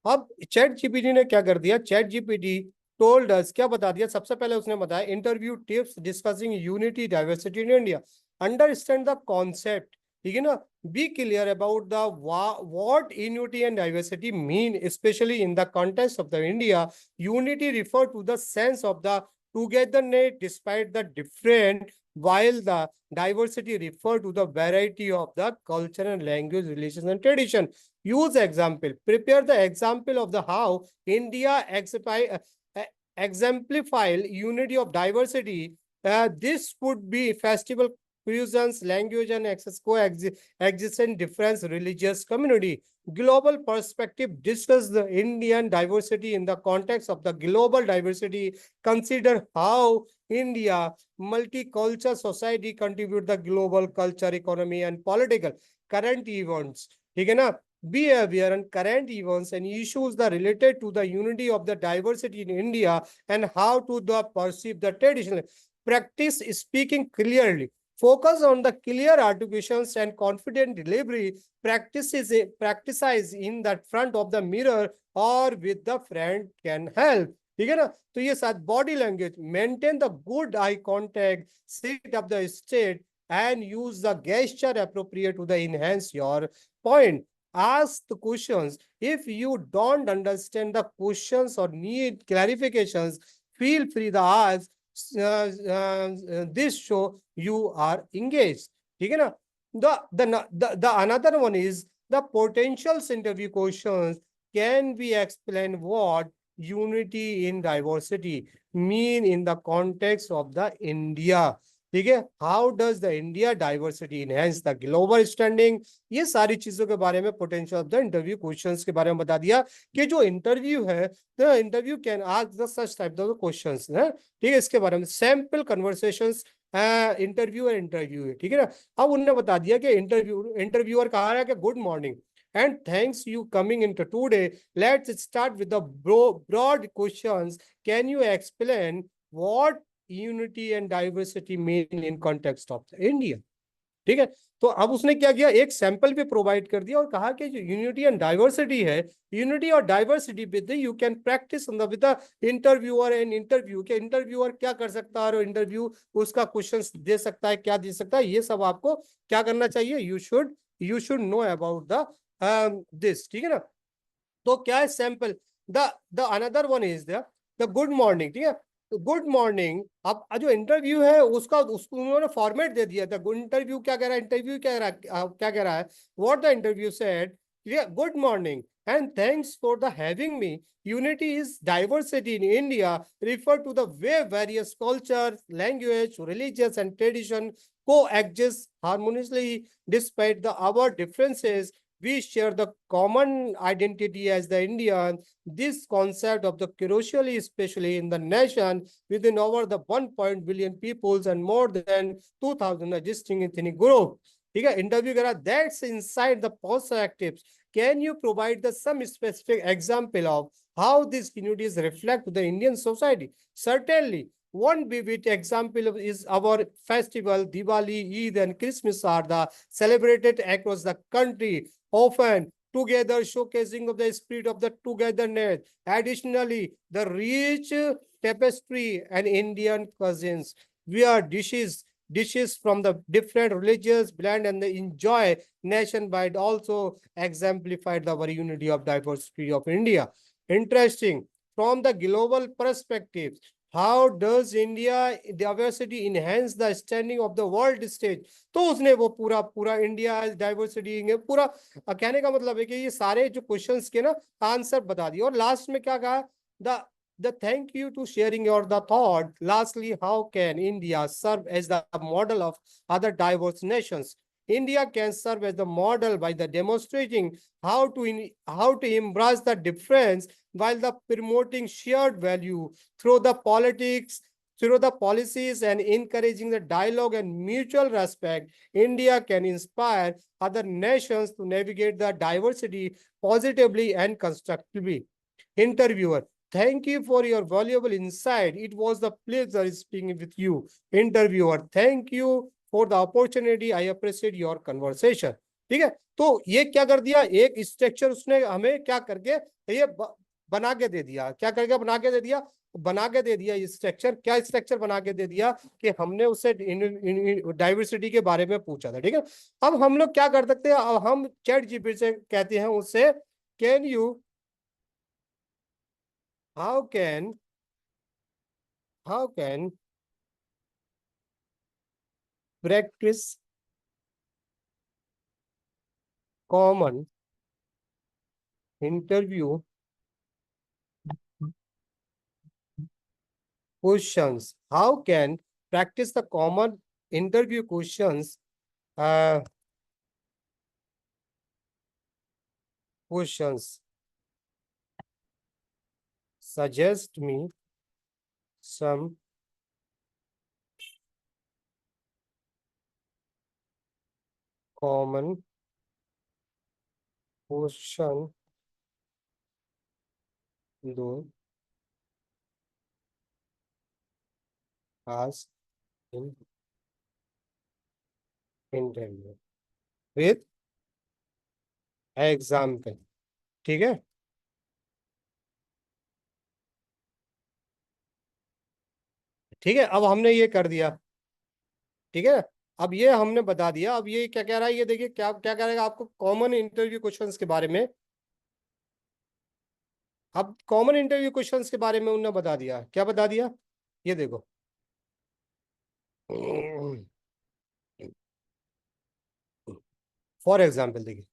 अब चैट जीपीटी ने क्या कर दिया, चैट जीपीटी टोल्ड अस, क्या बता दिया, सबसे पहले उसने बताया interview tips discussing unity diversity in India, understand the concept, ठीक है ना, be clear about the what unity and diversity mean specially in the context of the India, unity refer to the sense of the togetherness despite the different, while the diversity refer to the variety of the culture and language, religion and tradition. Use example. Prepare the example of the how India exemplify unity of diversity. This could be festival, cuisines, language, and coexistent different religious community. Global perspective. Discuss the Indian diversity in the context of the global diversity. Consider how India multicultural society contribute the global culture, economy, and political current events. ठीक है ना, behavior and current events and issues that related to the unity of the diversity in India and how to the perceive the traditional. Practice speaking clearly. Focus on the clear articulations and confident delivery. Practice in the front of the mirror or with the friend can help. ठीक है ना, तो ये साथ body language, maintain the good eye contact, set up the state and use the gesture appropriate to the enhance your point. Ask the questions. If you don't understand the questions or need clarifications, feel free to ask. This show you are engaged. ठीक है ना, the another one is the potential interview questions. Can we explain what unity in diversity mean in the context of the India? ठीक है, how does the India diversity enhance the global standing, ये सारी चीजों के बारे में, potential of the interview questions के बारे में बता दिया कि जो इंटरव्यू है, the interview can ask the such type of questions है, ठीक है, इसके बारे में सैंपल कन्वर्सेशंस इंटरव्यू है, इंटरव्यू है, ठीक है ना। अब उन्होंने बता दिया कि इंटरव्यूअर कहा रहा है कि good morning and thanks you coming into today. Let's start with the broad questions. Can you explain what unity and diversity mean in context of India? ठीक है, तो अब उसने क्या किया, एक सैंपल भी प्रोवाइड कर दिया और कहा कि जो यूनिटी एंड डाइवर्सिटी है, यूनिटी और diversity with you can practice with the interviewer and interview, के इंटरव्यूअर क्या कर सकता है और इंटरव्यू उसका क्वेश्चंस दे सकता है, क्या दे सकता है, ये सब आपको क्या करना चाहिए, you should know about the this, ठीक है ना। तो क्या है sample, the another one is the good morning, ठीक है, तो गुड मॉर्निंग, अब जो इंटरव्यू है उसका उसको उन्होंने फॉर्मेट दे दिया था, इंटरव्यू क्या कह रहा है, इंटरव्यू क्या कह रहा है, what the interview said, good morning and thanks for the having me. Unity is diversity in India refer to the way various cultures, language, religions and tradition coexist harmoniously despite the our differences. We share the common identity as the Indian. This concept of the crucially, especially in the nation within over the 1 billion peoples and more than 2,000 existing ethnic group. ठीक है, इंटरव्यू करा, that's inside the perspectives. Can you provide the some specific example of how these communities reflect the Indian society? Certainly, One vivid example is our festival, Diwali, Eid, and Christmas are the celebrated across the country, often together showcasing of the spirit of the togetherness. Additionally, the rich tapestry and Indian cuisines, where dishes from the different religious blend and they enjoy nationwide also exemplified the very unity of diversity of India. Interesting. From the global perspective, how does India diversity enhance the standing of the world stage? तो उसने वो पूरा पूरा इंडिया डाइवर्सिटी पूरा कहने का मतलब है कि ये सारे जो क्वेश्चंस के ना आंसर बता दिए और लास्ट में क्या कहा the thank you to sharing your the thought. Lastly, how can India serve as the model of other diverse nations? India can serve as the model by the demonstrating how to embrace the difference while the promoting shared value through the politics, through the policies and encouraging the dialogue and mutual respect. India can inspire other nations to navigate the diversity positively and constructively. Interviewer: thank you for your valuable insight. It was a pleasure speaking with you. Interviewer: thank you for the opportunity. I appreciate your conversation. ठीक है, तो ये क्या कर दिया, एक स्ट्रक्चर उसने हमें क्या करके ये बना के दे दिया, क्या करके बना के दे दिया, बना के दे दिया ये स्ट्रक्चर, क्या स्ट्रक्चर बना के दे दिया कि हमने उससे डाइवर्सिटी के बारे में पूछा था। ठीक है, अब हम लोग क्या कर सकते हैं, अब हम चैट जीपीटी से कहते हैं उससे, can you how can practice common interview questions? How can practice the common interview questions? Questions. Suggest me some common question do ask in interview with example. ठीक है, ठीक है, अब हमने ये कर दिया। ठीक है, अब ये हमने बता दिया। अब ये क्या कह रहा है, ये देखिए क्या क्या कह रहा है आपको कॉमन इंटरव्यू क्वेश्चंस के बारे में। अब कॉमन इंटरव्यू क्वेश्चंस के बारे में उन्होंने बता दिया, क्या बता दिया, ये देखो। फॉर एग्जाम्पल देखिए,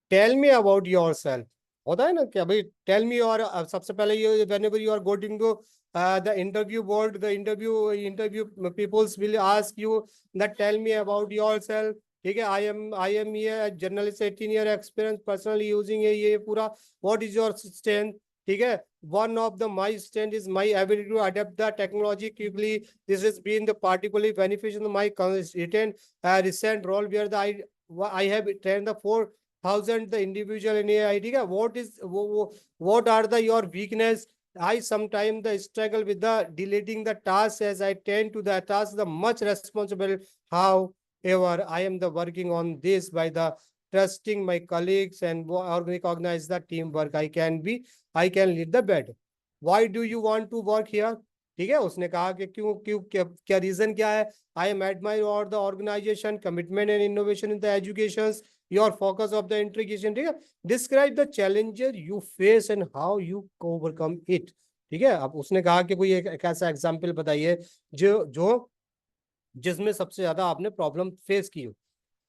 tell me about yourself, होता है ना क्या भाई, टेल मी, और सबसे पहले ये whenever you are going to the interview board, the interview peoples will ask you that tell me about yourself. ठीक है, आई एम ये journalist 18 year experience personally using ये पूरा, व्हाट इज योर स्ट्रेंथ। ठीक है, one of the my strength is my ability to adapt the technology quickly. This has been the particularly beneficial in my recent role where I have trained the 4,000 the individual in AI. ठीक है, what are the your weakness? I sometimes the struggle with the deleting the tasks as I tend to the task the much responsible. However, I am the working on this by the trusting my colleagues and recognize the teamwork. I can lead the bed. Why do you want to work here? ठीक है, उसने कहा कि क्यों क्यों क्या रीजन क्या है। आई एम एडमायर और the organization commitment and innovation in the education your focus of the integration. ठीक है, describe the challenges you face and how you overcome it. ठीक है, अब उसने कहा कि कोई एक ऐसा एग्जाम्पल बताइए जो जो जिसमें सबसे ज्यादा आपने प्रॉब्लम फेस की हो।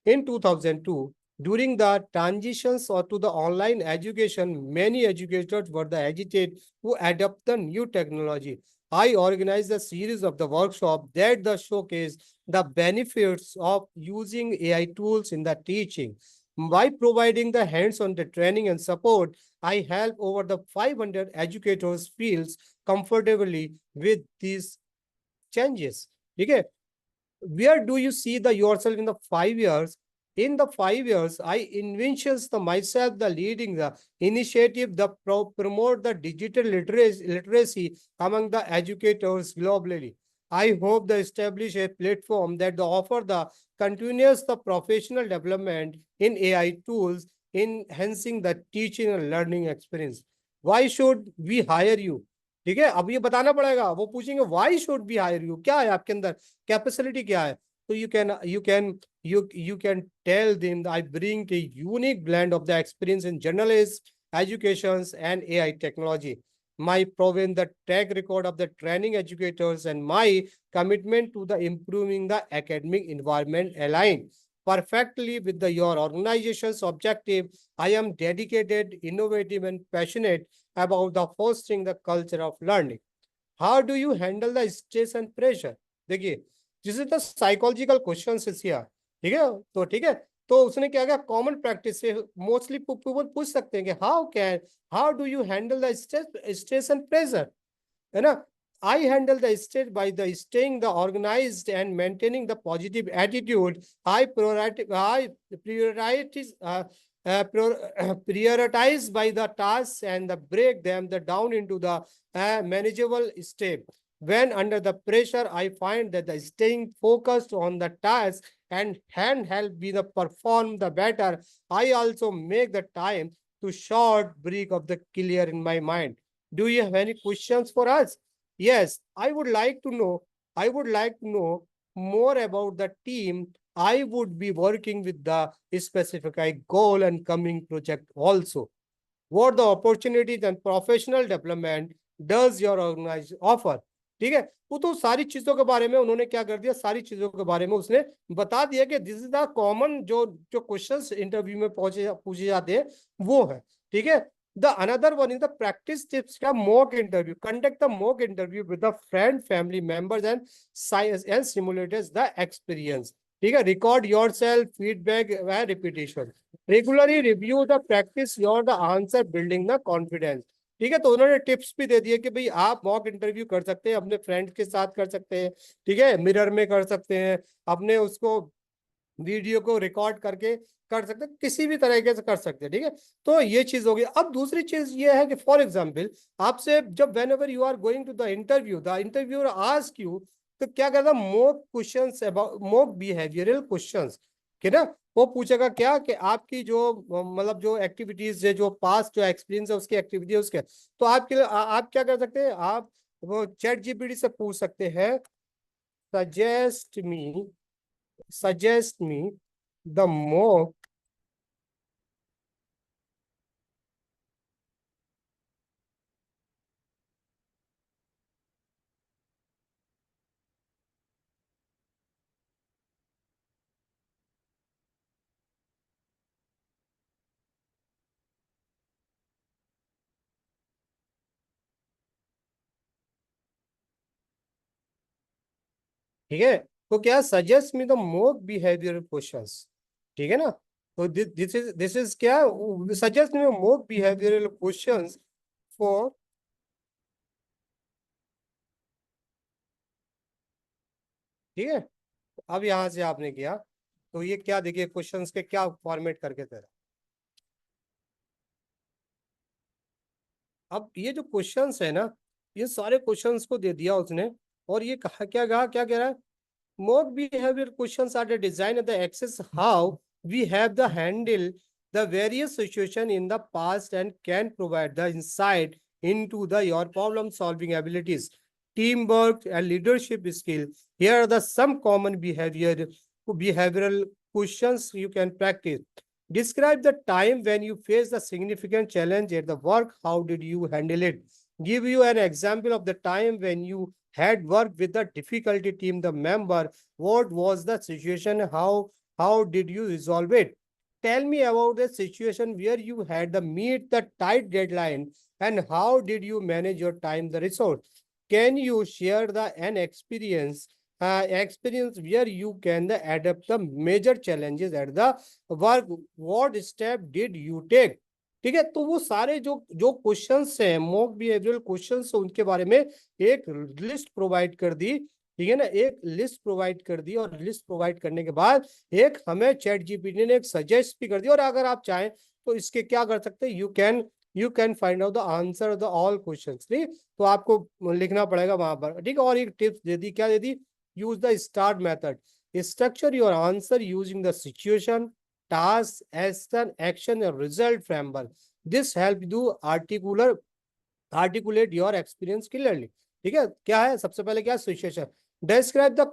In 2002, during the transitions or to the online education, many educators were the hesitate to adopt the new technology. I organized a series of the workshop that the showcase the benefits of using AI tools in the teaching. By providing the hands-on the training and support, I help over the 500 educators feels comfortably with these changes. Okay, where do you see the yourself in the 5 years? In the 5 years, I envisions the myself the leading the initiative the promote the digital literacy among the educators globally. I hope they establish a platform that offer the continuous the professional development in AI tools, enhancing the teaching and learning experience. Why should we hire you? ठीक है, अब ये बताना पड़ेगा, वो पूछेंगे why should we hire you, क्या है आपके अंदर, कैपेसिटी क्या है, तो you can tell them that I bring a unique blend of the experience in journalism, educations, and AI technology. My proven the track record of the training educators and my commitment to the improving the academic environment align perfectly with your organization's objective. I am dedicated, innovative, and passionate about the fostering the culture of learning. How do you handle the stress and pressure? देखिए, this is the psychological question is here, ठीक है, तो ठीक है, तो उसने क्या किया, कॉमन प्रैक्टिस से मोस्टली पीपल पूछ सकते हैं कि how do you handle the stress and pressure, है ना. I handle the stress by the staying the organized and maintaining the positive attitude. I prioritize prioritize by the tasks and the break them the down into the manageable step. When under the pressure, I find that the staying focused on the task and hand help me the perform the better. I also make the time to short break of the clear in my mind. Do you have any questions for us? Yes, I would like to know. I would like to know more about the team. I would be working with the specific goal and coming project also. What the opportunities and professional development does your organization offer? ठीक है, वो तो सारी चीजों के बारे में उन्होंने क्या कर दिया, सारी चीजों के बारे में उसने बता दिया कि दिस इज द कॉमन जो जो क्वेश्चंस इंटरव्यू में पूछे जाते हैं वो है. ठीक है, the another one is the practice tips का mock interview. Conduct the mock interview with the friend, family members and science and simulators the experience. ठीक है, record yourself, feedback and repetition. Regularly review the practice your the answer building the confidence. ठीक है, तो उन्होंने टिप्स भी दे दिए कि भाई आप मॉक इंटरव्यू कर सकते हैं, अपने फ्रेंड के साथ कर सकते हैं, ठीक है, मिरर में कर सकते हैं, अपने उसको वीडियो को रिकॉर्ड करके कर सकते हैं, किसी भी तरीके से कर सकते हैं. ठीक है, तो ये चीज होगी. अब दूसरी चीज ये है कि फॉर एग्जांपल आपसे जब whenever you are going to the interviewer ask you, तो क्या करता, mock questions about mock behavioural questions, कि ना वो पूछेगा क्या कि आपकी जो मतलब जो एक्टिविटीज है, जो पास्ट जो एक्सपीरियंस है उसकी एक्टिविटी उसके, तो आपके लिए आप क्या कर सकते हैं, आप वो चैट जीपीटी से पूछ सकते हैं, suggest me suggest me the mock ठीक है, तो क्या suggest me the mock behaviour questions, ठीक है ना, तो दिस इज क्या, suggest me mock behavioural questions for, ठीक है. अब यहां से आपने किया, तो ये क्या देखिए क्वेश्चंस के क्या फॉर्मेट करके दे रहा. अब ये जो क्वेश्चंस है ना, ये सारे क्वेश्चंस को दे दिया उसने, और ये कहा क्या कह रहा है, mock behavior questions are the design of the access how we have the handle the various situation in the past and can provide the insight into the your problem solving abilities, teamwork and leadership skill. Here are the some common behavioral questions you can practice. Describe the time when you face a significant challenge at the work. How did you handle it? Give you an example of the time when you had worked with the difficulty team the member. What was the situation? How did you resolve it? Tell me about the situation where you had to meet the tight deadline and how did you manage your time the resource. Can you share the an experience where you can adapt the major challenges at the work. What step did you take? ठीक है, तो वो सारे जो जो क्वेश्चंस हैं, मॉक बिहेवियरल क्वेश्चंस, उनके बारे में एक लिस्ट प्रोवाइड कर दी ठीक है ना, एक लिस्ट प्रोवाइड कर दी, और लिस्ट प्रोवाइड करने के बाद एक हमें चैट जीपीटी ने एक सजेस्ट भी कर दिया, और अगर आप चाहें तो इसके क्या कर सकते हैं, you can find out the answer the all question. ठीक, तो आपको लिखना पड़ेगा वहां पर, ठीक है। और एक टिप्स दे दी, क्या दे दी, use the start method, structure your answer using the situation, task, action और result framework. This help you articulate your experience clearly. ठीक है, क्या है सबसे पहले, क्या situation, describe the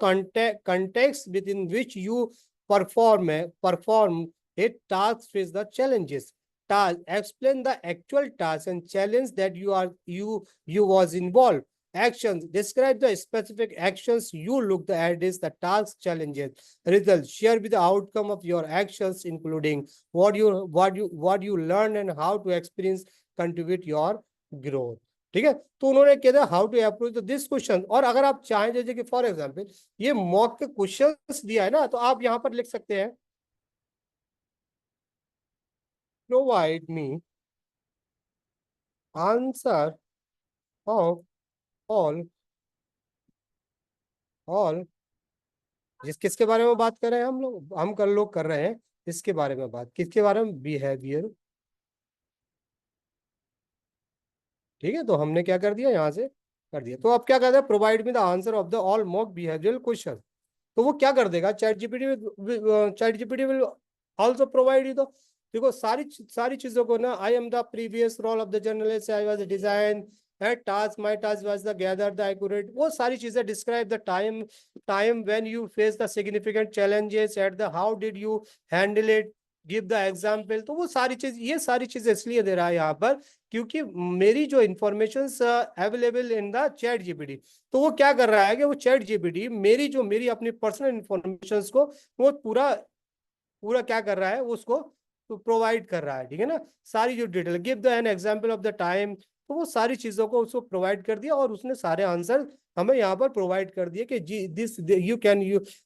context within which you perform a task, face the challenges, task explain the actual task and challenge that you was involved, actions describe the specific actions you looked at, is the task, challenges, results share with the outcome of your actions including what you learned and how to experience contribute your growth. ठीक है, तो उन्होंने कहा था how to approach this question. और अगर आप चाहें, जैसे कि फॉर एग्जांपल ये मॉक के क्वेश्चंस दिया है ना, तो आप यहां पर लिख सकते हैं, provide me answer of all all, जिस किसके बारे में बात कर रहे हैं हम लोग, हम कर लोग कर रहे हैं इसके बारे में बात, किसके बारे में, बिहेवियर। ठीक है, तो हमने क्या कर दिया, यहाँ से कर दिया। तो अब क्या कहते हैं, provide me the answer of the all mock behavioural question. तो वो क्या कर देगा, ChatGPT will also provide you. तो देखो सारी चीजों को ना, I am the previous role of the journalist, I was design task, my task was the gather the accurate, वो सारी चीजें, describe the time when you face the significant challenges at the, how did you handle it, give the example. तो वो सारी चीज, ये सारी चीज इसलिए दे रहा है यहाँ पर, क्योंकि मेरी जो information available in the chat GPT, तो वो क्या कर रहा है कि वो चैट जीपीटी मेरी अपनी पर्सनल इंफॉर्मेशन को वो पूरा पूरा क्या कर रहा है, उसको तो प्रोवाइड कर रहा है। ठीक है ना, सारी जो detail, give the an example of the time, तो वो सारी चीजों को उसको प्रोवाइड कर दिया, और उसने सारे आंसर हमें यहाँ पर प्रोवाइड कर दिए कि जी this you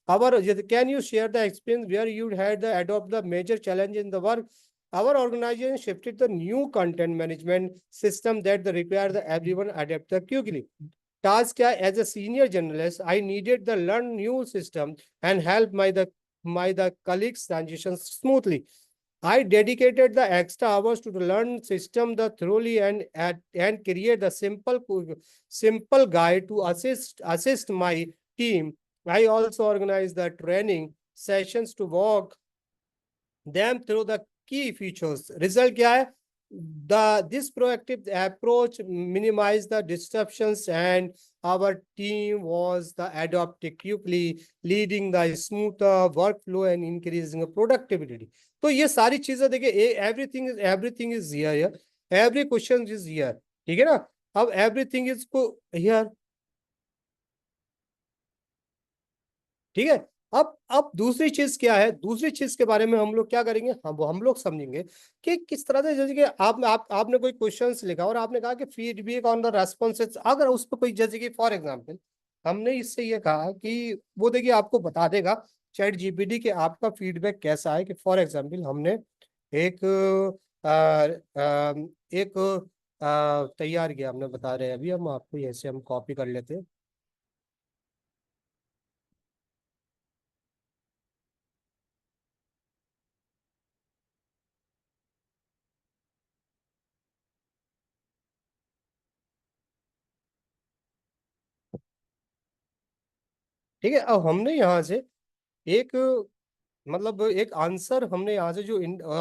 our can you share the experience where you had the adopt the major challenge in the work, our organization shifted the new content management system that the require the everyone adapt the quickly. Task क्या, as a senior journalist I needed the learn new system and help my colleagues transition smoothly. I dedicated the extra hours to learn system the thoroughly and create the simple guide to assist my team. I also organized the training sessions to walk them through the key features. Result क्या है? This proactive approach minimized the disruptions and our team was the adopted quickly, leading the smoother workflow and increasing productivity. तो ये सारी चीजें देखिए, everything is here, every question is here, ठीक है ना। अब everything is को here, ठीक है। अब दूसरी चीज क्या है, दूसरी चीज के बारे में हम लोग क्या करेंगे, हम लोग समझेंगे कि किस तरह से, जैसे कि आपने कोई क्वेश्चंस लिखा और आपने कहा कि फीडबैक ऑन द रेस्पॉन्सेज, अगर उस पर कोई, जैसे कि फॉर एग्जांपल हमने इससे ये कहा कि वो देखिए आपको बता देगा चैट जीपीटी के आपका फीडबैक कैसा है, कि फॉर एग्जांपल हमने एक एक तैयार किया, हमने बता रहे हैं अभी, हम आपको ऐसे हम कॉपी कर लेते हैं। ठीक है, अब हमने यहाँ से एक, मतलब एक आंसर हमने यहाँ से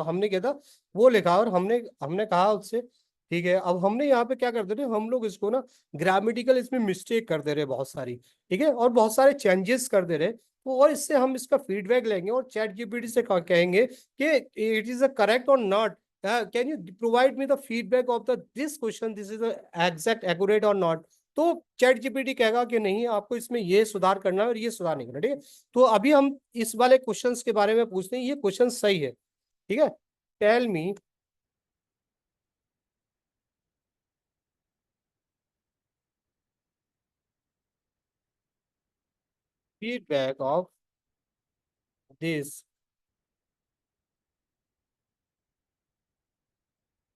हमने किया था वो लिखा, और हमने हमने कहा उससे, ठीक है। अब हमने यहाँ पे क्या कर दे रहे, हम लोग इसको ना ग्रामेटिकल इसमें मिस्टेक कर दे रहे बहुत सारी, ठीक है, और बहुत सारे चेंजेस कर दे रहे, तो और इससे हम इसका फीडबैक लेंगे और चैट जीपीटी से कहेंगे कि इट इज अ करेक्ट और not, can you provide me the feedback of the this question, this is exact accurate और नॉट। तो चैट जीपीटी कहेगा कि नहीं, आपको इसमें ये सुधार करना है और ये सुधार नहीं करना, ठीक है। तो अभी हम इस वाले क्वेश्चंस के बारे में पूछते हैं, ये क्वेश्चन सही है, ठीक है। Tell me feedback of this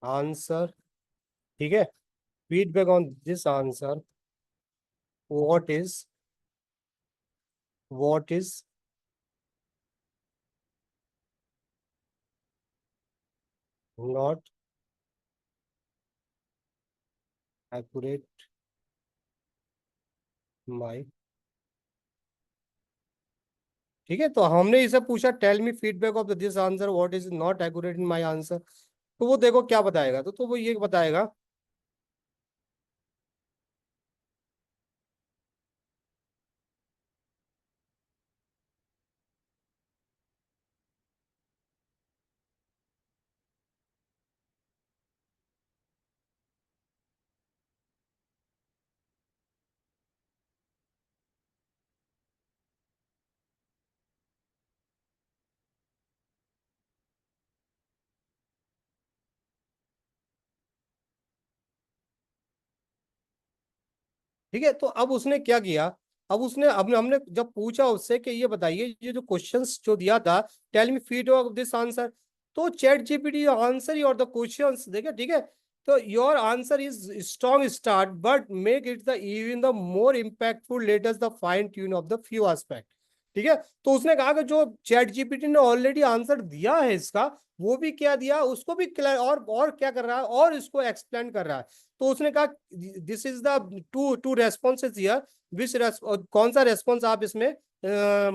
answer, ठीक है, feedback on this answer, what is what is not accurate my, ठीक है। तो हमने इसे पूछा tell me feedback of this answer what is not accurate in my answer, तो वो देखो क्या बताएगा, तो वो ये बताएगा, ठीक है। तो अब उसने क्या किया, अब उसने, अब हमने जब पूछा उससे कि ये बताइए ये जो क्वेश्चंस जो दिया था, tell me feed of this answer, तो चैट जीपीटी आंसर और द क्वेश्चंस देखे, ठीक है। तो your answer is strong start but make it the even the more impactful latest the fine tune of the few aspect, ठीक है। तो उसने कहा कि जो चैट जीपीटी ने ऑलरेडी आंसर दिया है इसका, वो भी क्या दिया, उसको भी क्लियर और क्या कर रहा है, और इसको एक्सप्लेन कर रहा है। तो उसने कहा this is the two two responses here, which कौन सा रेस्पॉन्स आप इसमें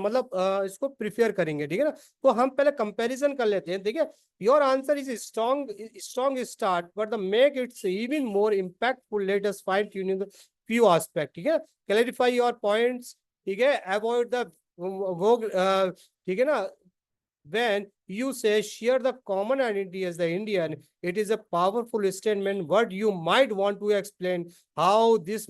मतलब इसको प्रिफेयर करेंगे, ठीक है ना। तो हम पहले कंपैरिजन कर लेते हैं, ठीक है। Your answer is strong start but the make it's even more impactful let us fine tuning few aspect, ठीक है। क्लैरिफाई योर पॉइंट्स, ठीक है, अवॉइड द वो ठीक है ना, when you say share the common identity as the Indian, it is a powerful statement. What you might want to explain how this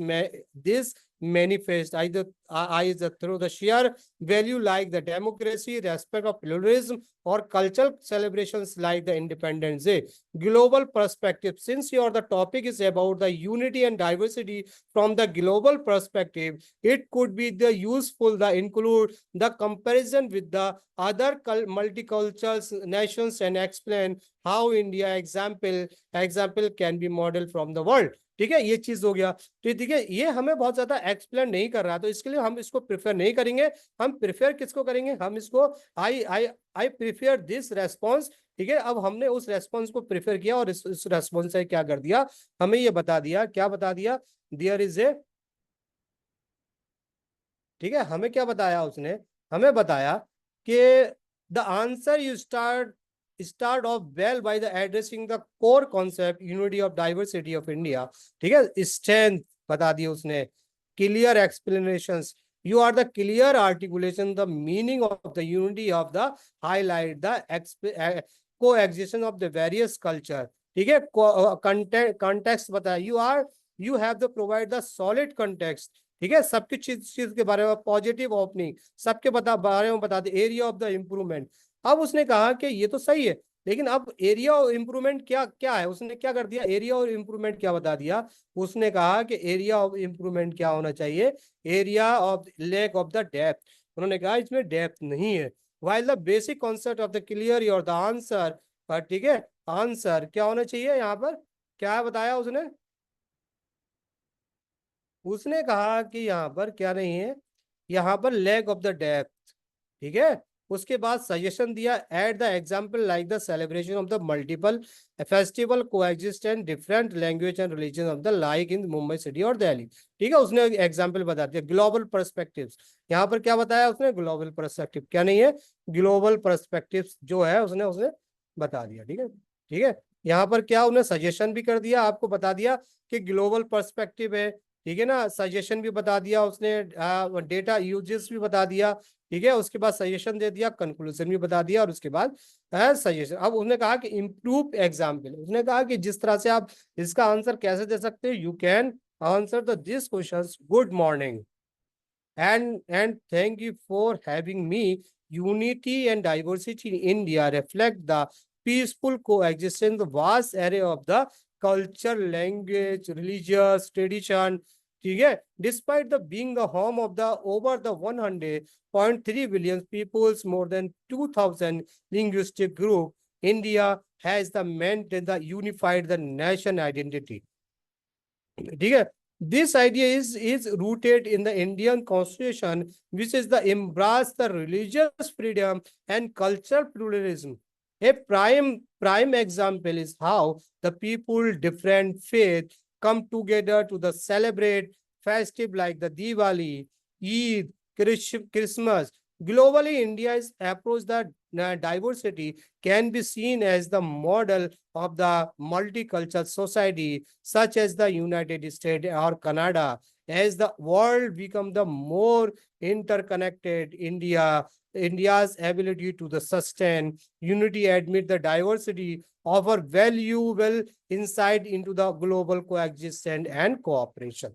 manifests either through the sheer value like the democracy, respect of pluralism, or cultural celebrations like the Independence Day. Global perspective. Since the topic is about the unity and diversity from the global perspective, it could be the useful the include the comparison with the other multicultural nations and explain how India example can be modeled from the world, ठीक है। ये चीज हो गया। तो ठीक है, ये हमें बहुत ज्यादा एक्सप्लेन नहीं कर रहा, तो इसके लिए हम इसको प्रिफेयर नहीं करेंगे। हम प्रिफेयर किसको करेंगे, हम इसको आई प्रिफेयर दिस रेस्पॉन्स, ठीक है। अब हमने उस रेस्पॉन्स को प्रिफेयर किया और इस रेस्पॉन्स से क्या कर दिया, हमें ये बता दिया, क्या बता दिया, देयर इज ए, ठीक है। हमें क्या बताया उसने, हमें बताया कि the answer you start of well by the addressing the core concept unity of diversity of India, ठीक है। स्ट्रेंथ बता दी उसने, clear explanations, you are the clear articulation the meaning of the unity of the highlight the coexistence of the various culture, ठीक है। context बताया, you have to provide the solid context, ठीक है। सबकी चीज के बारे में पॉजिटिव ओपनिंग, सबके बारे में बता दे, एरिया ऑफ द इम्प्रूवमेंट। अब उसने कहा कि ये तो सही है, लेकिन अब एरिया और इम्प्रूवमेंट क्या क्या है, उसने क्या कर दिया, एरिया और इम्प्रूवमेंट क्या बता दिया। उसने कहा कि एरिया ऑफ इम्प्रूवमेंट क्या होना चाहिए, area of lack of the depth, उन्होंने कहा इसमें डेप्थ नहीं है। While the basic concept of the clear और द आंसर, ठीक है, आंसर क्या होना चाहिए यहाँ पर, क्या बताया उसने, उसने कहा कि यहाँ पर क्या नहीं है, यहाँ पर लैक ऑफ द डेप्थ, ठीक है। उसके बाद सजेशन दिया, at the example like the celebration of the multiple festival coexistent different language and religion of the like in Mumbai city और दिल्ली, ठीक है। उसने एग्जाम्पल बता दिया। ग्लोबल पर्सपेक्टिव, यहाँ पर क्या बताया उसने, ग्लोबल पर्सपेक्टिव क्या नहीं है, ग्लोबल पर्सपेक्टिव जो है उसने उसने बता दिया, ठीक है। ठीक है, यहाँ पर क्या उन्हें सजेशन भी कर दिया, आपको बता दिया कि ग्लोबल पर्सपेक्टिव है, ठीक है ना। सजेशन भी बता दिया उसने, डेटा यूजेस भी बता दिया, ठीक है। उसके बाद सजेशन दे दिया, कंक्लूजन भी बता दिया, और उसके बाद सजेशन। अब उसने कहा कि इम्प्रूव एग्जाम्पल, उसने कहा कि जिस तरह से आप इसका आंसर कैसे दे सकते हैं, you can answer the this questions, good morning and thank you for having me. Unity and diversity in India reflect the peaceful coexistence, the vast array of the culture, language, religious tradition, ठीक है। Despite the being the home of the over the 100.3 billion peoples, more than 2000 linguistic group, India has the meant the unified the nation identity, ठीक है। This idea is rooted in the Indian constitution, which is the embrace the religious freedom and cultural pluralism. A prime example is how the people different faith come together to the celebrate festive like the Diwali, Eid, Christmas. Globally, India's approach the diversity can be seen as the model of the multicultural society, such as the United States or Canada. As the world become the more interconnected, India's ability to the sustain unity amid the diversity offer valuable insight into the global coexistence and cooperation.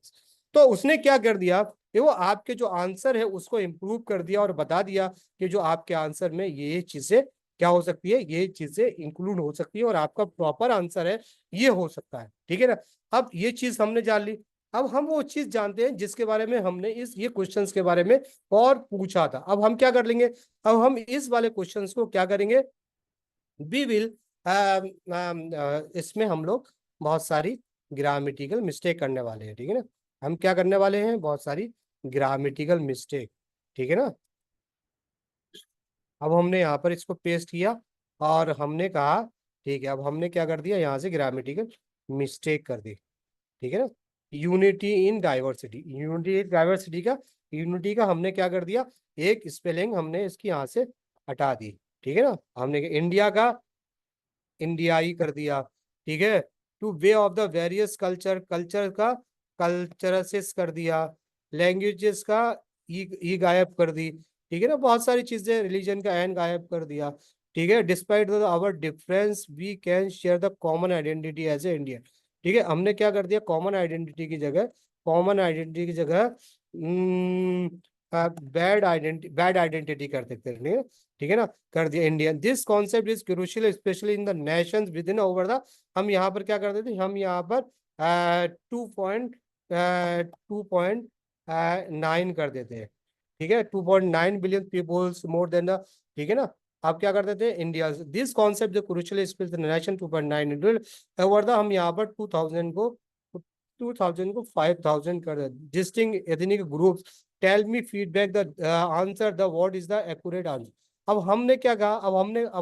तो उसने क्या कर दिया कि वो आपके जो आंसर है उसको इम्प्रूव कर दिया और बता दिया कि जो आपके आंसर में ये चीजें क्या हो सकती है, ये चीजें इंक्लूड हो सकती है और आपका प्रॉपर आंसर है ये हो सकता है। ठीक है ना। अब ये चीज हमने जान ली। अब हम वो चीज जानते हैं जिसके बारे में हमने ये क्वेश्चंस के बारे में और पूछा था। अब हम क्या कर लेंगे, अब हम इस वाले क्वेश्चंस को क्या करेंगे, वी विल इसमें हम लोग बहुत सारी ग्रामेटिकल मिस्टेक करने वाले हैं। ठीक है ना। हम क्या करने वाले हैं, बहुत सारी ग्रामेटिकल मिस्टेक। ठीक है ना। अब हमने यहाँ पर इसको पेस्ट किया और हमने कहा ठीक है, अब हमने क्या कर दिया, यहाँ से ग्रामेटिकल मिस्टेक कर दी। ठीक है ना। यूनिटी इन डाइवर्सिटी, यूनिटी का हमने क्या कर दिया, एक स्पेलिंग हमने इसकी यहाँ से हटा दी। ठीक है ना। हमने इंडिया का इंडियाई कर दिया। ठीक है। Two way of the various culture, culture का कल्चरसिस कर दिया। लैंग्वेजेस का ई गायब कर दी। ठीक है ना। बहुत सारी चीजें, रिलीजन का एन गायब कर दिया। ठीक है। Despite our difference we can share the common identity as a Indian. ठीक है। हमने क्या कर दिया, कॉमन आइडेंटिटी की जगह बैड आइडेंटिटी कर देते हैं। ठीक है ना, कर दिया Indian. This concept is crucial specially in the Nations with in over the, हम यहाँ पर क्या कर देते, हम यहाँ पर 2.9 कर देते हैं। ठीक है। 2.9 billion peoples more than the, ठीक है ना। आप क्या कर देते हैं, इंडिया। दिस कॉन्सेप्ट जो crucial space nation 2.9 over the, हम यहाँ पर 2000 को 5000 कर देते। Distinct ethnic groups tell me feedback the answer the what is the accurate answer. अब हमने क्या कहा, अब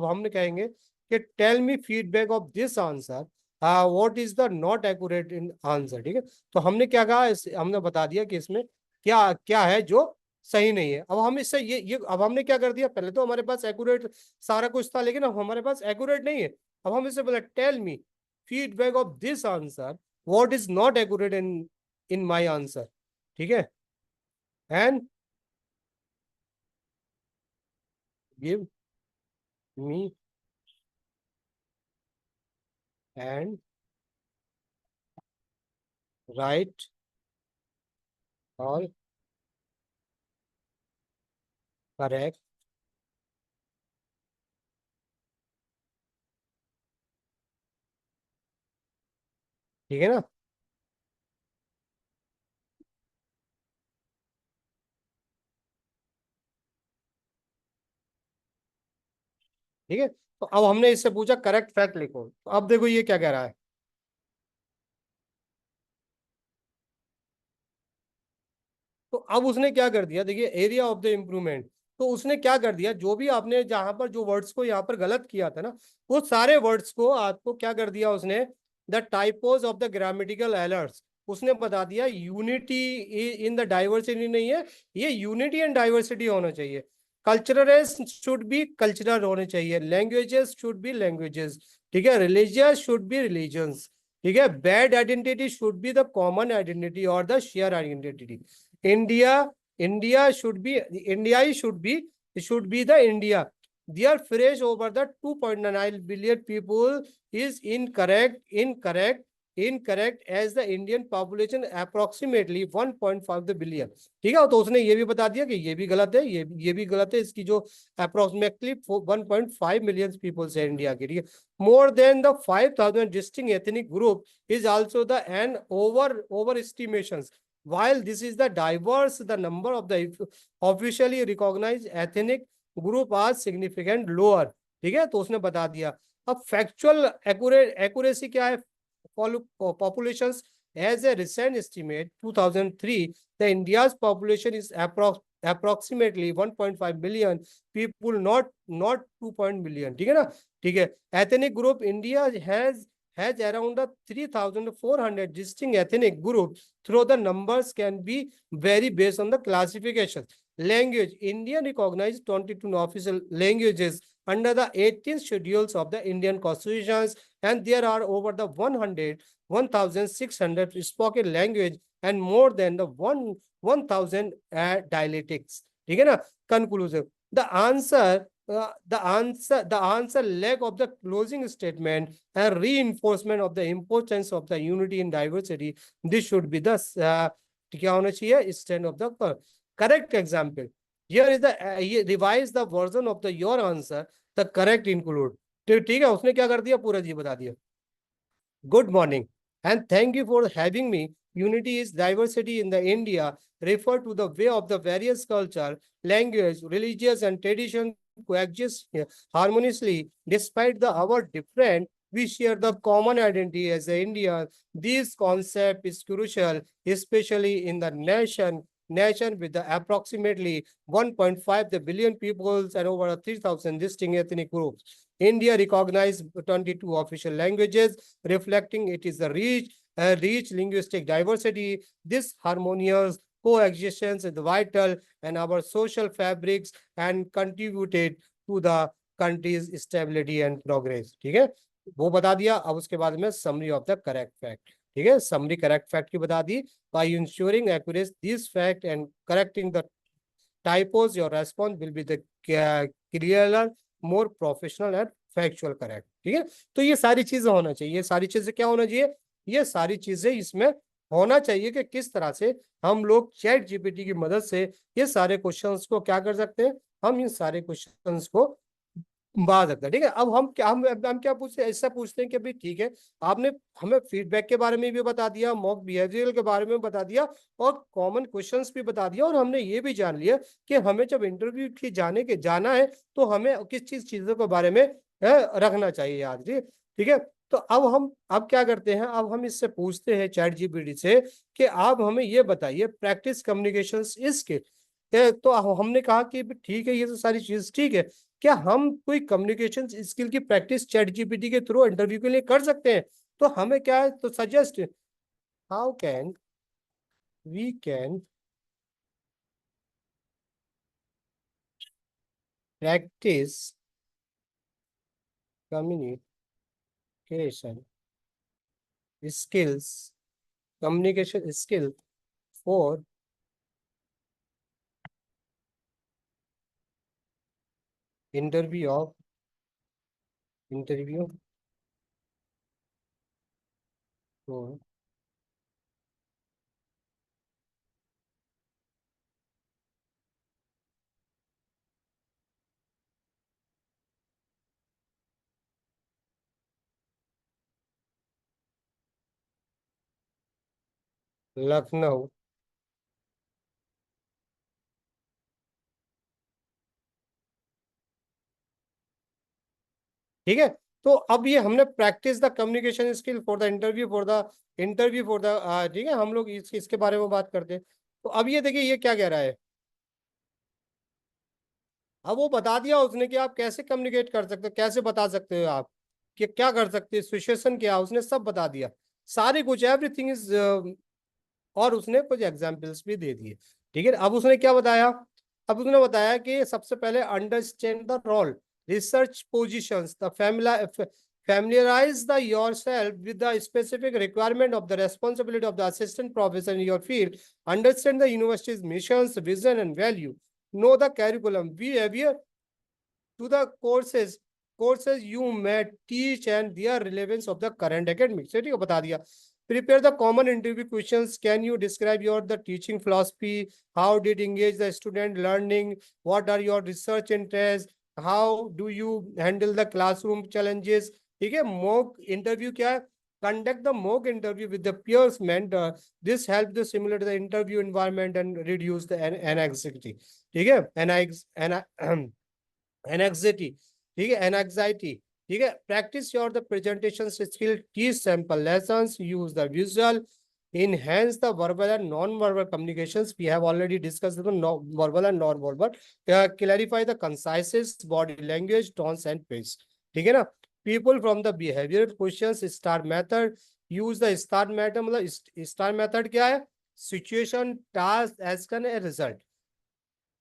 हमने कहेंगे कि tell me feedback of this answer what is the not accurate in answer. ठीक है। तो हमने क्या कहा, हमने बता दिया कि इसमें क्या क्या है जो सही नहीं है। अब हम इससे ये अब हमने क्या कर दिया, पहले तो हमारे पास एक्यूरेट सारा कुछ था, लेकिन अब हमारे पास एक्यूरेट नहीं है। अब हम इससे बोला tell me feedback of this answer what is not accurate in my answer. ठीक है। And give me and right और करेक्ट। ठीक है ना। ठीक है। तो अब हमने इससे पूछा करेक्ट फैक्ट लिखो, तो अब देखो ये क्या कह रहा है। तो अब उसने क्या कर दिया, देखिए एरिया ऑफ द इम्प्रूवमेंट। तो उसने क्या कर दिया, जो भी आपने जहां पर जो वर्ड्स को यहाँ पर गलत किया था ना, वो सारे वर्ड्स को आपको क्या कर दिया उसने, the typos of the grammatical errors, उसने बता दिया यूनिटी इन द डाइवर्सिटी नहीं है, ये यूनिटी एंड डाइवर्सिटी होना चाहिए। कल्चरल शुड बी कल्चरल होने चाहिए, लैंग्वेजेस शुड बी लैंग्वेजेस। ठीक है। Religious should be religions. ठीक है। Bad identity should be the common identity और the share identity. India, India should be, India should be the India. Their phrase over the 2.9 billion people is incorrect as the Indian population approximately 1.5 billion. ठीक है। तो उसने ये भी बता दिया कि ये भी गलत है, ये भी गलत है, इसकी जो अप्रोक्सीमेटली 1.5 मिलियन पीपल्स है इंडिया के। ठीक है। मोर than the 5000 distinct ethnic group is also the an overestimations. While this is the diverse, the number of the officially recognized ethnic group are significant lower. ठीक है। तो उसने बता दिया। अब फैक्चुअल एक्यूरेसी क्या है, populations As a recent estimate, 2003, the India's population is approximately 1.5 billion people, not 2 million. ठीक है ना? ठीक है. Ethnic group India has around 3,400 distinct ethnic groups. Though the numbers can be vary based on the classification. Language. India recognized 22 official languages under the 18 schedules of the Indian constitutions, and there are over the 1,600 spoken language and more than the 1,000 dialects. ठीक है ना? Conclusion. The answer leg of the closing statement and reinforcement of the importance of the unity in diversity. This should be the क्या होना चाहिए? Stand of the correct example. Here is the revise the version of the your answer. The correct include. ठीक है, उसने क्या कर दिया? पूरा जी बता दिया. Good morning and thank you for having me. Unity is diversity in the India. Refer to the way of the various culture, language, religious and tradition coexist harmoniously. Despite the our different, we share the common identity as a India. This concept is crucial, especially in the nation with the approximately 1.5 billion peoples and over 3,000 distinct ethnic groups. India recognized 22 official languages, reflecting it is a rich linguistic diversity. This harmonious coexistence is vital and our social fabrics and contributed to the country's stability and progress. ठीक है, वो बता दिया. अब उसके बाद में summary of the correct fact. ठीक है, summary correct fact की बता दी. By ensuring accuracy this fact and correcting the typos, your response will be the clearer, more professional and factual correct. ठीक है, तो ये सारी चीजें होना चाहिए. ये सारी चीजें क्या होना चाहिए? ये सारी चीजें इसमें होना चाहिए कि किस तरह से हम लोग चैट जीपीटी की मदद से ये सारे क्वेश्चंस को क्या कर सकते हैं? हम इन सारे क्वेश्चंस को बात सकते हैं. ठीक है, अब हम क्या पूछते हैं? ऐसा पूछते हैं कि भाई ठीक है, आपने हमें फीडबैक के बारे में भी बता दिया, मॉक बिहेवियरल के बारे में बता दिया और कॉमन क्वेश्चंस भी बता दिया, और हमने ये भी जान लिया कि हमें जब इंटरव्यू की जाना है तो हमें किस चीजों के बारे में रखना चाहिए याद. ठीक है, तो अब क्या करते हैं? अब हम इससे पूछते हैं चैट जीपीटी से कि आप हमें ये बताइए प्रैक्टिस कम्युनिकेशन स्किल. तो हमने कहा कि ठीक है, ये तो सारी चीज ठीक है, क्या हम कोई कम्युनिकेशन स्किल की प्रैक्टिस चैट जीपीटी के थ्रू इंटरव्यू के लिए कर सकते हैं? तो हमें क्या है, तो suggest how can we can practice communication skill for interview for Lucknow. ठीक है, तो अब ये हमने practice the communication skill for the interview for the ठीक है, हम लोग इसके बारे में बात करते हैं. तो अब ये देखिए ये क्या कह रहा है. अब वो बता दिया उसने कि आप कैसे कम्युनिकेट कर सकते हो, कैसे बता सकते हो आप कि क्या कर सकते हो, सिचुएशन क्या, उसने सब बता दिया, सारी कुछ एवरीथिंग इज, और उसने कुछ एग्जांपल्स भी दे दिए. ठीक है, अब उसने क्या बताया? अब उसने बताया कि सबसे पहले understand the role, research positions, the familiarize yourself with the specific requirement of the responsibility of the assistant professor in your field, understand the university's missions, vision and value, know the curriculum, behavior to the courses you may teach and their relevance of the current academics. ठीक है, बता दिया. Prepare the common interview questions. Can you describe the teaching philosophy? How did engage the student learning? What are your research interests? How do you handle the classroom challenges? ठीक है, mock interview क्या है? Conduct the mock interview with the peers mentor. This helps to simulate the interview environment and reduce the anxiety. ठीक है, anxiety. ठीक है, anxiety. ठीक है, practice your the presentation skill, teach sample lessons, use the visual enhance the verbal and non-verbal communications. We have already discussed the verbal and non-verbal. Clarify the conciseness, body language, tones and pace. ठीक है ना? People from the behavioral questions, star method, use the star method. मतलब star method क्या है? Situation, task, action and result.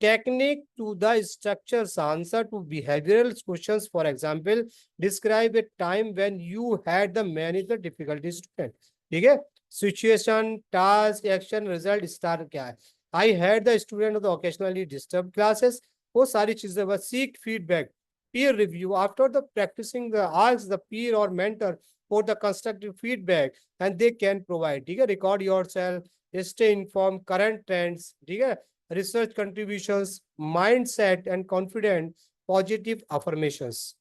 Technique to the structures answer to behavioral questions. For example, describe a time when you had the manage the difficulty student. ठीक है? Situation, task, action, result, star क्या है? I had the student of the occasionally disturbed classes. वो सारी चीजें बस seek feedback, peer review. After the practicing, the ask the peer or mentor for the constructive feedback and they can provide. ठीक है? Record yourself, stay informed, current trends. ठीक है? Research contributions, mindset and confident, positive affirmations.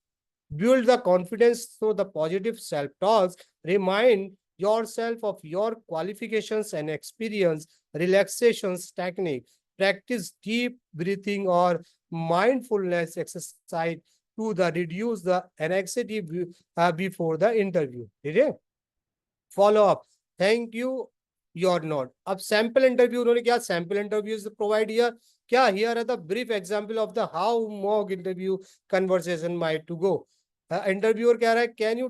Build the confidence through the positive self-talks. Remind yourself of your qualifications and experience, relaxations technique. Practice deep breathing or mindfulness exercise to reduce the anxiety before the interview. Okay? Follow up. Thank you. You're not. अब sample interview उन्होंने क्या sample interviews provide here? क्या here are the brief example of the how mock interview conversation might to go. Interviewer कह रहा है, can you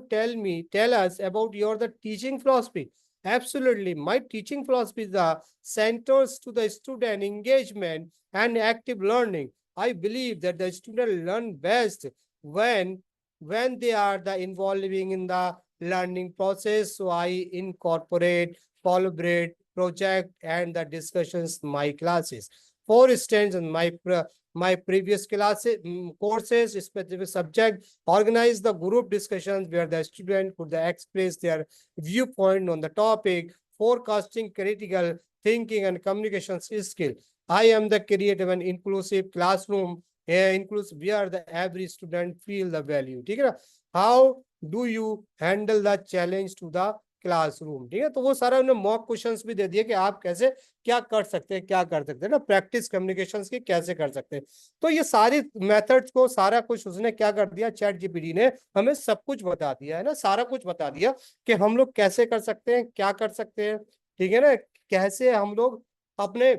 tell us about your the teaching philosophy? Absolutely. My teaching philosophy is the centers to the student engagement and active learning. I believe that the student learn best when they are the involving in the learning process. So I incorporate, collaborate, project, and the discussions in my classes. For instance, in my previous classes, courses, specific subject, organize the group discussions where the student could express their viewpoint on the topic, forecasting, critical thinking, and communication skill. I am the creative and inclusive classroom, inclusive where the every student feel the value. ठीक है ना? How do you handle the challenge to the classroom? ठीक है, तो वो सारा उन्होंने मॉक क्वेश्चंस भी दे दिए कि आप कैसे क्या कर सकते हैं, क्या कर सकते हैं ना, प्रैक्टिस कम्युनिकेशंस की कैसे कर सकते हैं। तो ये सारी मेथड्स को सारा कुछ उसने क्या कर दिया, चैट जीपीटी ने हमें सब कुछ बता दिया है ना, सारा कुछ बता दिया कि हम लोग कैसे कर सकते हैं, क्या कर सकते हैं। ठीक है ना, कैसे हम लोग अपने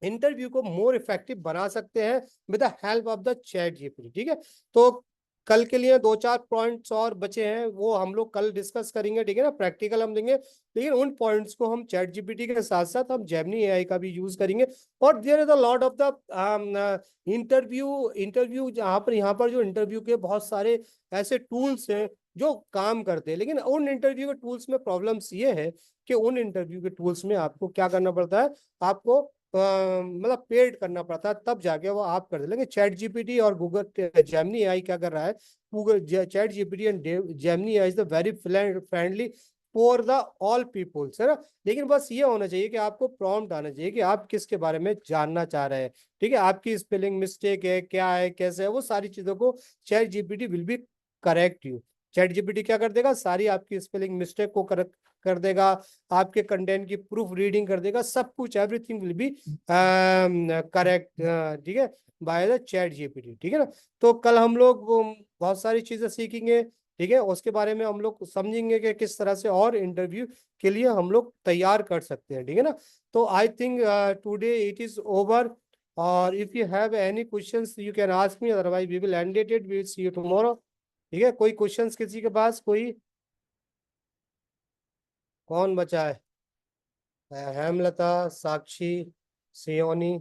इंटरव्यू को मोर इफेक्टिव बना सकते हैं with the help of the ChatGPT. ठीक है, तो कल के लिए 2-4 पॉइंट्स और बचे हैं, वो हम लोग कल डिस्कस करेंगे। ठीक है ना, प्रैक्टिकल हम देंगे, लेकिन उन पॉइंट्स को हम चैट जीपीटी के साथ साथ हम जेमिनी एआई का भी यूज करेंगे। और there is a lot of the interview यहाँ पर जो इंटरव्यू के बहुत सारे ऐसे टूल्स हैं जो काम करते हैं, लेकिन उन इंटरव्यू के टूल्स में प्रॉब्लम्स ये है कि उन इंटरव्यू के टूल्स में आपको क्या करना पड़ता है, आपको मतलब पेड करना पड़ता है, तब जाके वो आप कर देंगे। चैट जीपीटी और गूगल जेमिनी एआई क्या कर रहा है, Google ChatGPT and Gemini AI is the very friendly for the all peoples, है ना। लेकिन बस ये होना चाहिए कि आपको प्रॉम्प्ट आना चाहिए कि आप किसके बारे में जानना चाह रहे हैं। ठीक है, आपकी स्पेलिंग मिस्टेक है, क्या है, कैसे है, वो सारी चीजों को chat GPT will be correct you. Chat GPT क्या कर देगा, सारी आपकी स्पेलिंग मिस्टेक को करेक्ट कर देगा, आपके कंटेंट की प्रूफ रीडिंग कर देगा, सब कुछ एवरीथिंग विल बी करेक्ट। ठीक है, बाय द चैट जीपीटी। ठीक है ना, तो कल हम लोग बहुत सारी चीजें सीखेंगे। ठीक है, उसके बारे में हम लोग समझेंगे कि किस तरह से और इंटरव्यू के लिए हम लोग तैयार कर सकते हैं। ठीक है ना, तो I think today it is over, और if you have any questions you can ask me, otherwise we will end it, we will see you tomorrow. ठीक है, कोई क्वेश्चंस किसी के पास, कोई कौन बचा है? हेमलता, साक्षी, Seoni,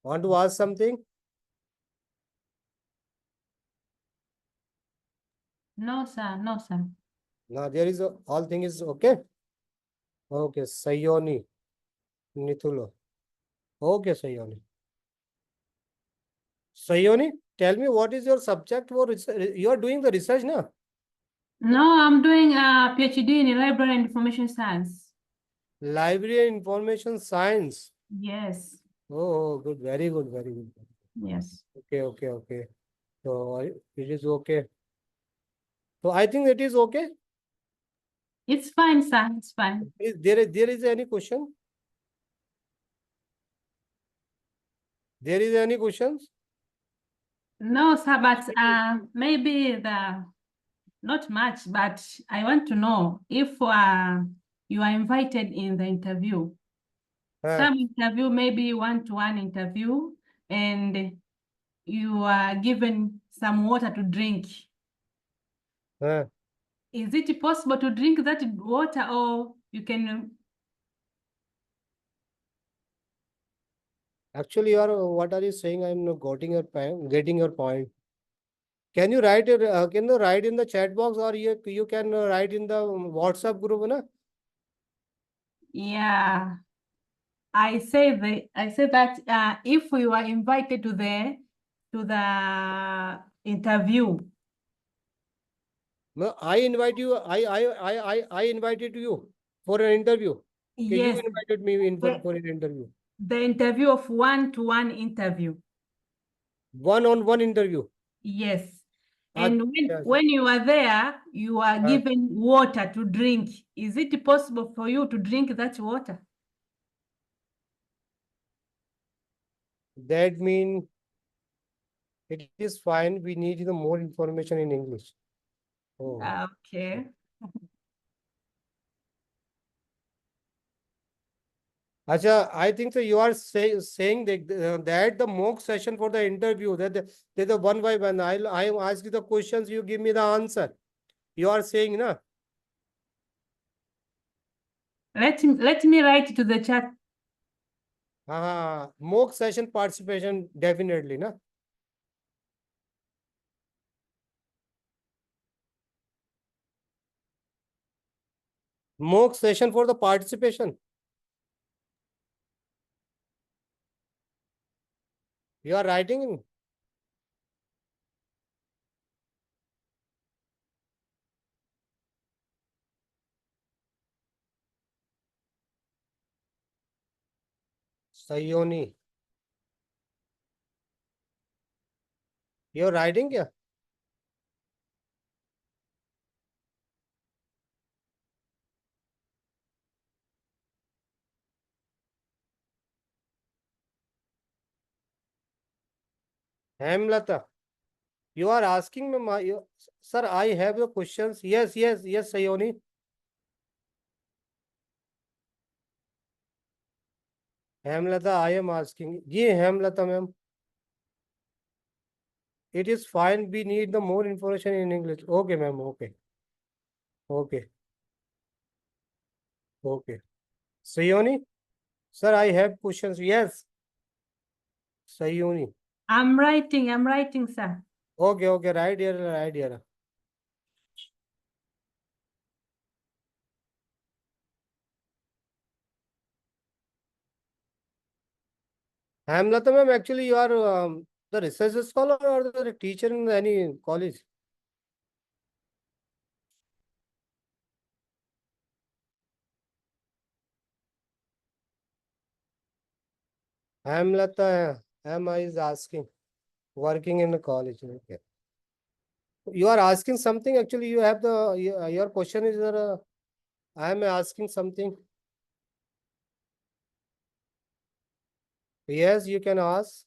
want to ask something? No, sir. No, sir. No, there is all thing is okay. Okay, Sayoni, Nithulo. Okay, Sayoni. Sayoni, tell me what is your subject for you are doing the research now? No, I'm doing a PhD in library and information science. Library and information science. Yes. Oh, good, very good, very good. Yes. Okay. So it is okay. So I think it is okay. It's fine, sir. It's fine. There is any question? There is any questions? No, sir, but maybe not much, but I want to know if you are invited in the interview. हाँ, Some interview may be one-to-one interview, and you are given some water to drink. हाँ. Is it possible to drink that water, or you can? Actually, you are, what are you saying? I'm not getting your point. Can you write it? Can you write in the chat box, or you can write in the WhatsApp group, na? Yeah, I say that if we were invited to the interview. No, I invite you. I invited you for an interview. Okay, you Yes, invited me in the, for an interview. the interview of one-to-one interview. One-on-one interview. Yes. And अच्छा, when you are there, you are हाँ. given water to drink. Is it possible for you to drink that water? That mean it is fine. We need the more information in English. Oh. Okay. Acha, I think so. You are saying that the mock session for the interview, that the one by one. I ask you the questions, you give me the answer. You are saying, na? Let me write to the chat. Mock session participation definitely, na? Mock session for the participation. You are writing in. Sayoni. You are writing क्या? Hemlata. You are asking me, sir, I have the questions. Yes, Sayoni. Hemlata, I am asking. Ye Hemlata, ma'am. It is fine. We need the more information in English. Okay, ma'am. Okay. Okay. Okay. Sayoni, sir, I have questions. Yes. Sayoni. I'm writing, sir. Okay. Right here. Hemlata, ma'am, actually, you are the research scholar or the teacher in any college? Hemlata, I is asking. Working in a college. Okay. You are asking something. Actually, you have your question is I am asking something. Yes, you can ask.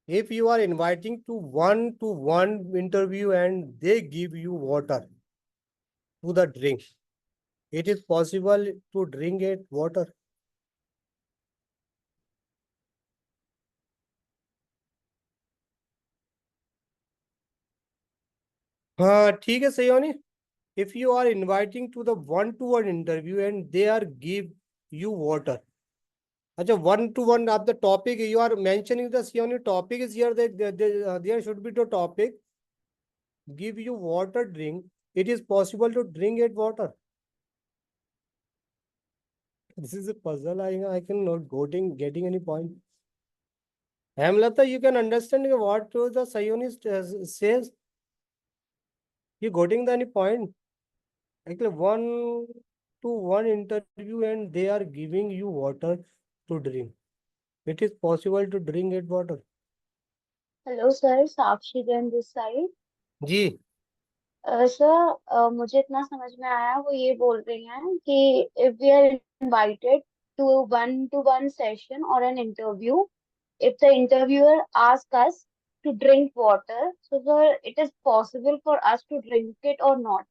If you are inviting to one interview and they give you water to the drink, it is possible to drink it water. हाँ ठीक है Sayoni. If you are inviting to the one-to-one interview and they are give you water. अच्छा, one-to-one of the topic you are mentioning, the Sioni topic is here that there should be the topic. Give you water drink. It is possible to drink it water. This is a puzzle. I cannot getting any point. Hemlata, you can understand what the Zionist says. You getting any point? Actually, 1-to-1 interview and they are giving you water to drink. It is possible to drink it water. Hello sir, Sakshi Jain this side. जी। सर, मुझे इतना समझ में आया, वो ये बोल रही हैं कि if we are invited to one session और an interview, if the interviewer asks us to drink water, so sir, it is possible for us to drink it or not?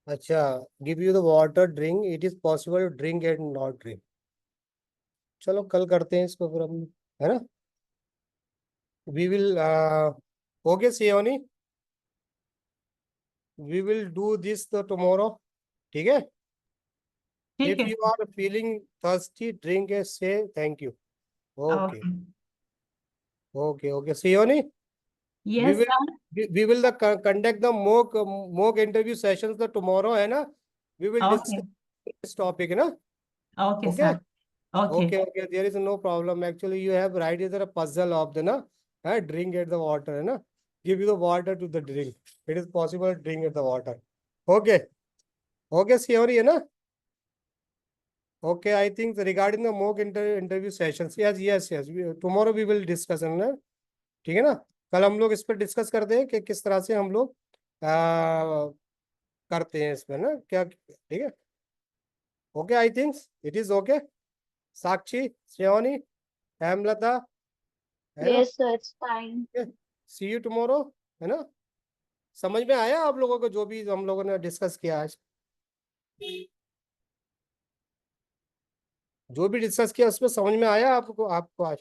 अच्छा, give you the water drink, it is possible to drink and not drink. चलो कल करते हैं इसको फिर हम, है ना? We will okay Sioni, we will do this the tomorrow. ठीक है? ठीक If है। you are feeling thirsty, drink and say thank you. Okay. Okay. Sioni, we yes will sir. we will conduct the mock interview sessions the tomorrow, है ना? We will okay discuss this topic, है ना? Okay Okay. Sir. Okay Okay. There is no problem. Actually, you have right is a puzzle of the na, drink at the water, है ना? Give you the water to the drink. It is possible to drink at the water. Okay. Okay, Siori, है ना? Okay, I think regarding the mock interview sessions, yes. Tomorrow we will discuss, है ना? ठीक है ना? कल हम लोग इस पर डिस्कस करते हैं कि किस तरह से हम लोग करते हैं इसमें ना क्या, ठीक है? Okay, I think it is okay. Sakshi, Shreyani, Hemlata, है ना? Yes sir, it's fine. See you tomorrow, है ना? समझ में आया आप लोगों को जो भी हम लोगों ने डिस्कस किया आज? जो भी डिस्कस किया उसमें समझ में आया आपको आज?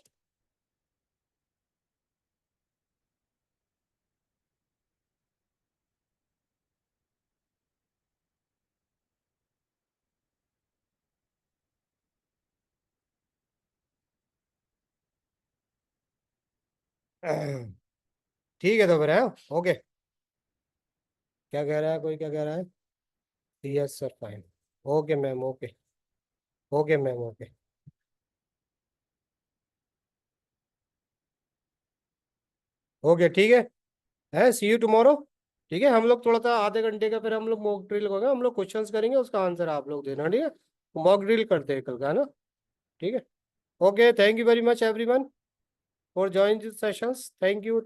ठीक है तो फिर है. ओके. क्या कह रहा है कोई, क्या कह रहा है? Yes sir, fine. Okay ma'am, okay. Okay ma'am, okay. Okay, ठीक है सी यू टुमारो. ठीक है, हम लोग थोड़ा सा आधे घंटे का फिर हम लोग मॉक ड्रिल होगा, हम लोग क्वेश्चंस करेंगे, उसका आंसर आप लोग देना. ठीक है, मॉक ड्रिल करते हैं कल का, है ना? ठीक है. Okay, thank you very much everyone for join this sessions. Thank you.